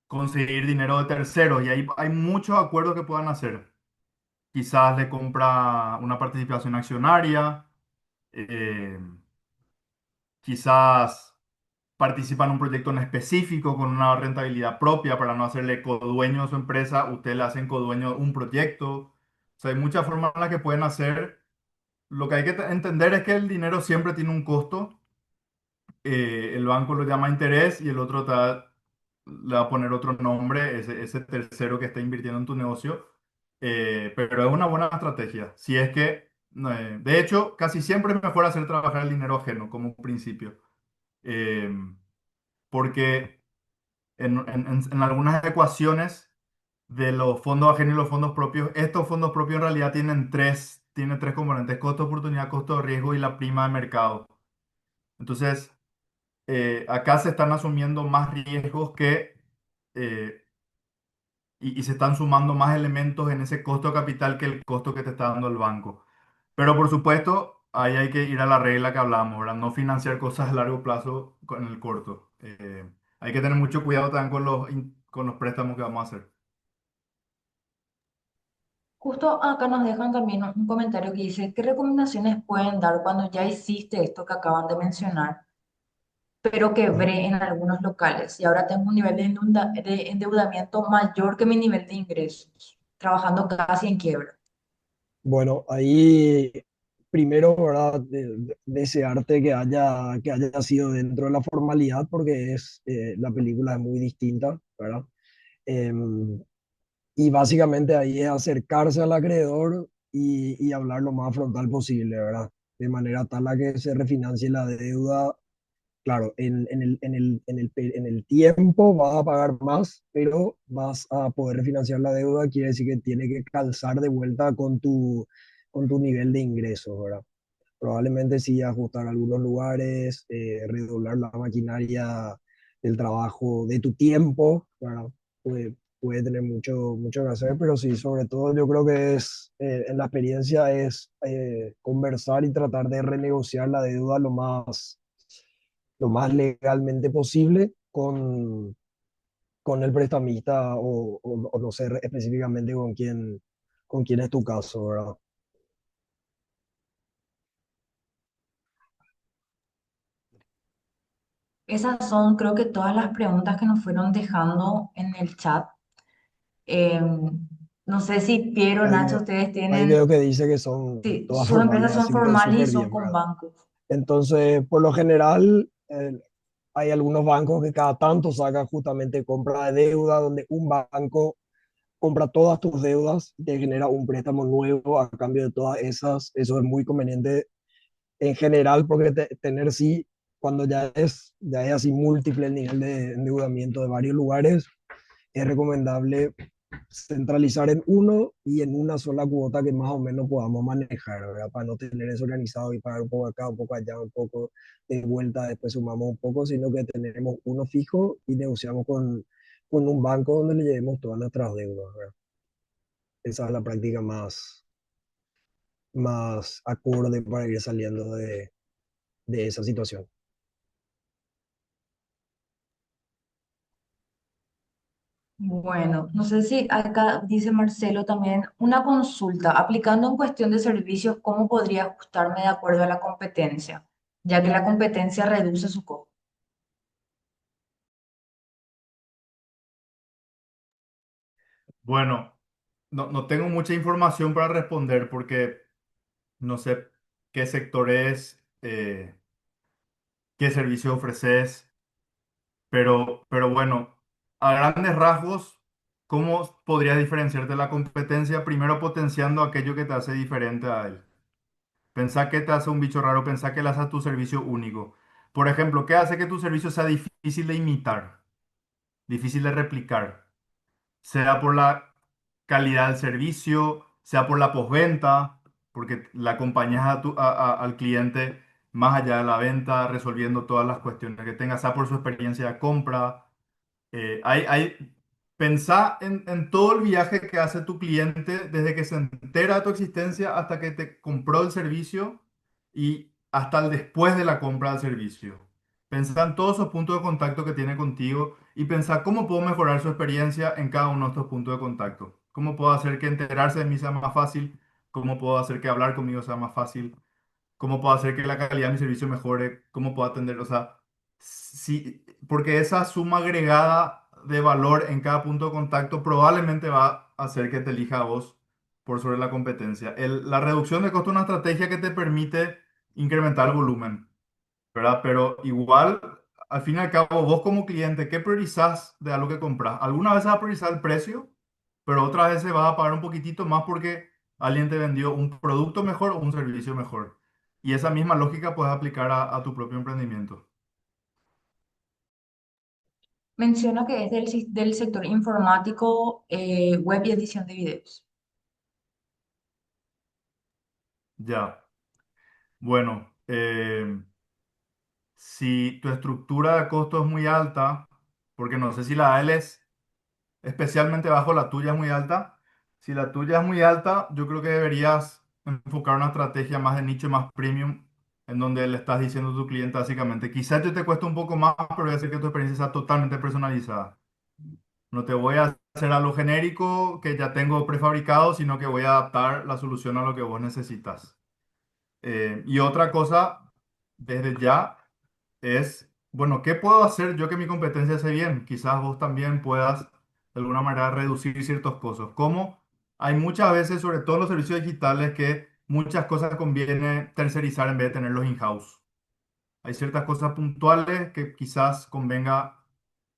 conseguir dinero de terceros y ahí hay muchos acuerdos que puedan hacer. Quizás le compra una participación accionaria, eh, quizás participa en un proyecto en específico con una rentabilidad propia para no hacerle codueño de su empresa, usted le hacen codueño de un proyecto. O sea, hay muchas formas en las que pueden hacer. Lo que hay que entender es que el dinero siempre tiene un costo. El banco lo llama interés y el otro le va a poner otro nombre, ese tercero que está invirtiendo en tu negocio. Pero es una buena estrategia. Si es que, de hecho, casi siempre es mejor hacer trabajar el dinero ajeno como principio. Eh, porque en algunas ecuaciones de los fondos ajenos y los fondos propios, estos fondos propios en realidad tienen tres componentes: costo de oportunidad, costo de riesgo y la prima de mercado. Entonces, acá se están asumiendo más riesgos eh, y se están sumando más elementos en ese costo de capital que el costo que te está dando el banco. Pero por supuesto, ahí hay que ir a la regla que hablamos, ¿verdad? No financiar cosas a largo plazo con el corto. Hay que tener mucho cuidado también con los préstamos que vamos a hacer. Justo acá nos dejan también un comentario que dice, ¿qué recomendaciones pueden dar cuando ya hiciste esto que acaban de mencionar, pero quebré en algunos locales y ahora tengo un nivel de endeudamiento mayor que mi nivel de ingresos, trabajando casi en quiebra? Bueno, ahí primero, ¿verdad? Desearte que haya sido dentro de la formalidad porque la película es muy distinta, ¿verdad? Em, y básicamente ahí es acercarse al acreedor y hablar lo más frontal posible, ¿verdad? De manera tal a que se refinancie la deuda. Claro, en el tiempo vas a pagar más, pero vas a poder refinanciar la deuda, quiere decir que tiene que calzar de vuelta con tu nivel de ingresos, ¿verdad? Probablemente sí ajustar algunos lugares, redoblar la maquinaria del trabajo, de tu tiempo, ¿verdad? Puede tener mucho que hacer, pero sí, sobre todo yo creo que es, en la experiencia es conversar y tratar de renegociar la deuda lo más legalmente posible con el prestamista o no sé específicamente con quién es tu caso, ¿verdad? Esas son, creo que todas las preguntas que nos fueron dejando en el chat. No sé si Piero, Ahí, Nacho, ustedes ahí veo tienen, que dice que son sí, todas sus empresas formales, son así que formales y súper son bien, con ¿verdad? bancos. Entonces, por lo general, hay algunos bancos que cada tanto sacan justamente compra de deuda, donde un banco compra todas tus deudas y te genera un préstamo nuevo a cambio de todas esas. Eso es muy conveniente en general porque tener sí, cuando ya es así múltiple el nivel de endeudamiento de varios lugares, es recomendable centralizar en uno y en una sola cuota que más o menos podamos manejar, ¿verdad? Para no tener eso organizado y pagar un poco acá, un poco allá, un poco de vuelta, después sumamos un poco, sino que tenemos uno fijo y negociamos con un banco donde le llevemos todas nuestras deudas, ¿verdad? Esa es la práctica más acorde para ir saliendo de esa situación. Bueno, no sé si acá dice Marcelo también una consulta. Aplicando en cuestión de servicios, ¿cómo podría ajustarme de acuerdo a la competencia? Ya que la competencia reduce su costo. Bueno, no tengo mucha información para responder porque no sé qué sector es, qué servicio ofreces, pero bueno, a grandes rasgos, ¿cómo podrías diferenciarte de la competencia? Primero potenciando aquello que te hace diferente a él. Pensá que te hace un bicho raro, pensá que le hace a tu servicio único. Por ejemplo, ¿qué hace que tu servicio sea difícil de imitar, difícil de replicar? Sea por la calidad del servicio, sea por la postventa, porque la acompañas al cliente más allá de la venta, resolviendo todas las cuestiones que tenga, sea por su experiencia de compra. Pensá en todo el viaje que hace tu cliente desde que se entera de tu existencia hasta que te compró el servicio y hasta el después de la compra del servicio. Pensá en todos esos puntos de contacto que tiene contigo y pensá cómo puedo mejorar su experiencia en cada uno de estos puntos de contacto. ¿Cómo puedo hacer que enterarse de mí sea más fácil? ¿Cómo puedo hacer que hablar conmigo sea más fácil? ¿Cómo puedo hacer que la calidad de mi servicio mejore? ¿Cómo puedo atender? O sea, sí, porque esa suma agregada de valor en cada punto de contacto probablemente va a hacer que te elija a vos por sobre la competencia. La reducción de costo es una estrategia que te permite incrementar el volumen, ¿verdad? Pero igual, al fin y al cabo, vos como cliente, ¿qué priorizás de algo que compras? Algunas veces vas a priorizar el precio, pero otras veces vas a pagar un poquitito más porque alguien te vendió un producto mejor o un servicio mejor. Y esa misma lógica puedes aplicar a tu propio emprendimiento. Menciona que es del sector informático, web y edición de videos. Ya. Bueno, si tu estructura de costo es muy alta, porque no sé si la de él es especialmente bajo, la tuya es muy alta. Si la tuya es muy alta, yo creo que deberías enfocar una estrategia más de nicho, más premium, en donde le estás diciendo a tu cliente básicamente, quizás yo te cuesta un poco más, pero voy a hacer que tu experiencia sea totalmente personalizada. No te voy a hacer algo genérico que ya tengo prefabricado, sino que voy a adaptar la solución a lo que vos necesitas. Y otra cosa, desde ya, es, bueno, ¿qué puedo hacer yo que mi competencia esté bien? Quizás vos también puedas, de alguna manera, reducir ciertos costos. Como hay muchas veces, sobre todo en los servicios digitales, que muchas cosas conviene tercerizar en vez de tenerlos in-house. Hay ciertas cosas puntuales que quizás convenga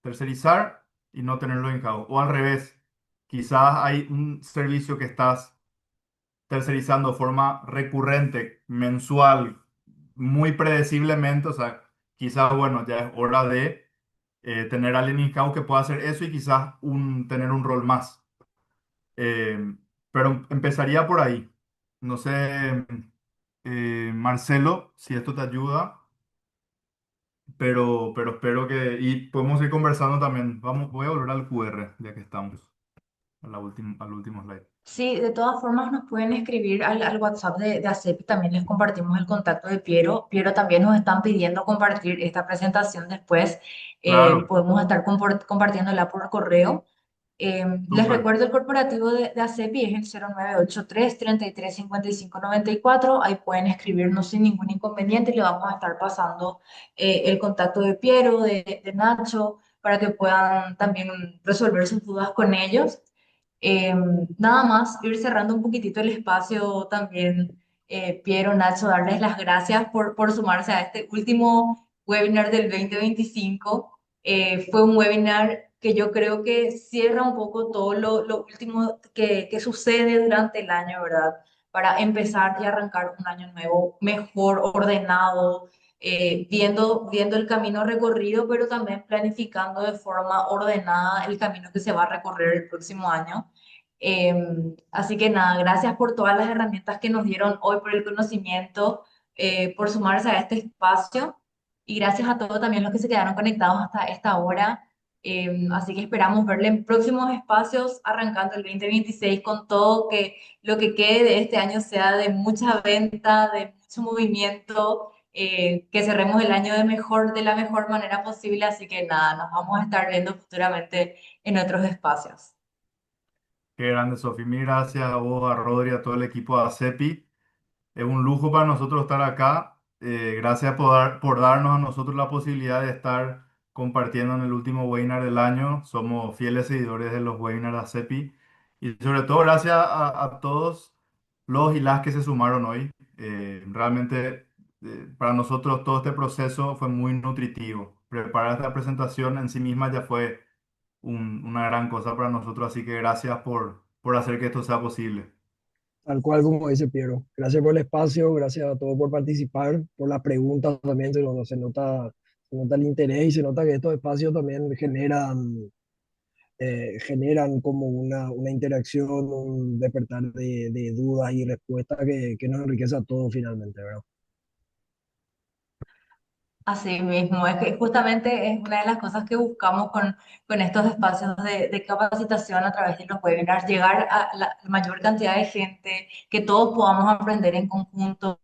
tercerizar y no tenerlo in-house. O al revés, quizás hay un servicio que estás tercerizando de forma recurrente, mensual, muy predeciblemente, o sea, quizás, bueno, ya es hora de tener a alguien in-house que pueda hacer eso y quizás tener un rol más. Pero empezaría por ahí. No sé, Marcelo, si esto te ayuda, pero espero que... Y podemos ir conversando también. Voy a volver al QR, ya que estamos, al último slide. Sí, de todas formas nos pueden escribir al WhatsApp de ACEP, también les compartimos el contacto de Piero. Piero también nos están pidiendo compartir esta presentación después, Claro, podemos estar compartiéndola por correo. Les súper. recuerdo el corporativo de ACEPI es el 0983 33 55 94. Ahí pueden escribirnos sin ningún inconveniente y le vamos a estar pasando el contacto de Piero, de Nacho, para que puedan también resolver sus dudas con ellos. Eh, Nada más ir cerrando un poquitito el espacio también, Piero, Nacho, darles las gracias por sumarse a este último webinar del 2025. Fue un webinar que yo creo que cierra un poco todo lo último que sucede durante el año, ¿verdad? Para empezar y arrancar un año nuevo mejor, ordenado, viendo el camino recorrido, pero también planificando de forma ordenada el camino que se va a recorrer el próximo año. Así que nada, gracias por todas las herramientas que nos dieron hoy, por el conocimiento, por sumarse a este espacio y gracias a todos también los que se quedaron conectados hasta esta hora. Así que esperamos verle en próximos espacios, arrancando el 2026 con todo, que lo que quede de este año sea de mucha venta, de mucho movimiento, que cerremos el año de la mejor manera posible. Así que nada, nos vamos a estar viendo futuramente en otros espacios. Qué grande, Sofi. Mil gracias a vos, a Rodri, a todo el equipo de ACEPI. Es un lujo para nosotros estar acá. Gracias por darnos a nosotros la posibilidad de estar compartiendo en el último webinar del año. Somos fieles seguidores de los webinars de ACEPI. Y sobre todo gracias a todos los y las que se sumaron hoy. Realmente para nosotros todo este proceso fue muy nutritivo. Preparar esta presentación en sí misma ya fue una gran cosa para nosotros. Así que gracias por hacer que esto sea posible. Tal cual como dice Piero. Gracias por el espacio, gracias a todos por participar, por las preguntas también, se nota el interés y se nota que estos espacios también generan como una interacción, un despertar de dudas y respuestas que nos enriquece a todos finalmente, ¿verdad? Así mismo, es que justamente es una de las cosas que buscamos con estos espacios de capacitación a través de los webinars, llegar a la mayor cantidad de gente, que todos podamos aprender en conjunto,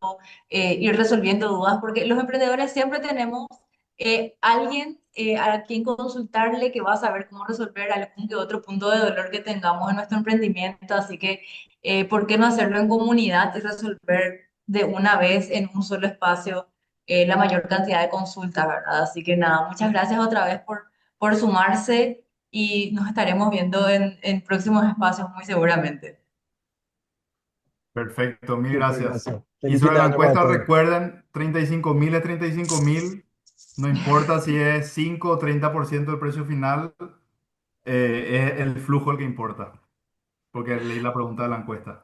ir resolviendo dudas, porque los emprendedores siempre tenemos alguien a quien consultarle que va a saber cómo resolver algún que otro punto de dolor que tengamos en nuestro emprendimiento, así que ¿por qué no hacerlo en comunidad y resolver de una vez en un solo espacio? La mayor cantidad de consultas, ¿verdad? Así que nada, muchas gracias otra vez por sumarse y nos estaremos viendo en próximos espacios muy seguramente. Perfecto, mil Súper, gracias. gracias. Y Feliz fin sobre de la año para encuesta, todos. recuerden, 35.000 es 35.000, no importa si es 5 o 30% del precio final, es el flujo el que importa, porque leí la pregunta de la encuesta.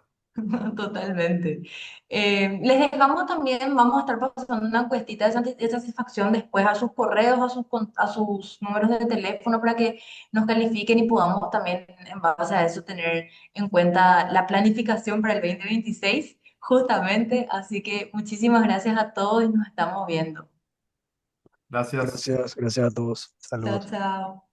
Totalmente. Les dejamos también, vamos a estar pasando una encuestita de satisfacción después a sus correos, a sus números de teléfono para que nos califiquen y podamos también en base a eso tener en cuenta la planificación para el 2026, justamente. Así que muchísimas gracias a todos y nos estamos viendo. Gracias. Gracias, gracias a todos. Chao, Saludos. chao.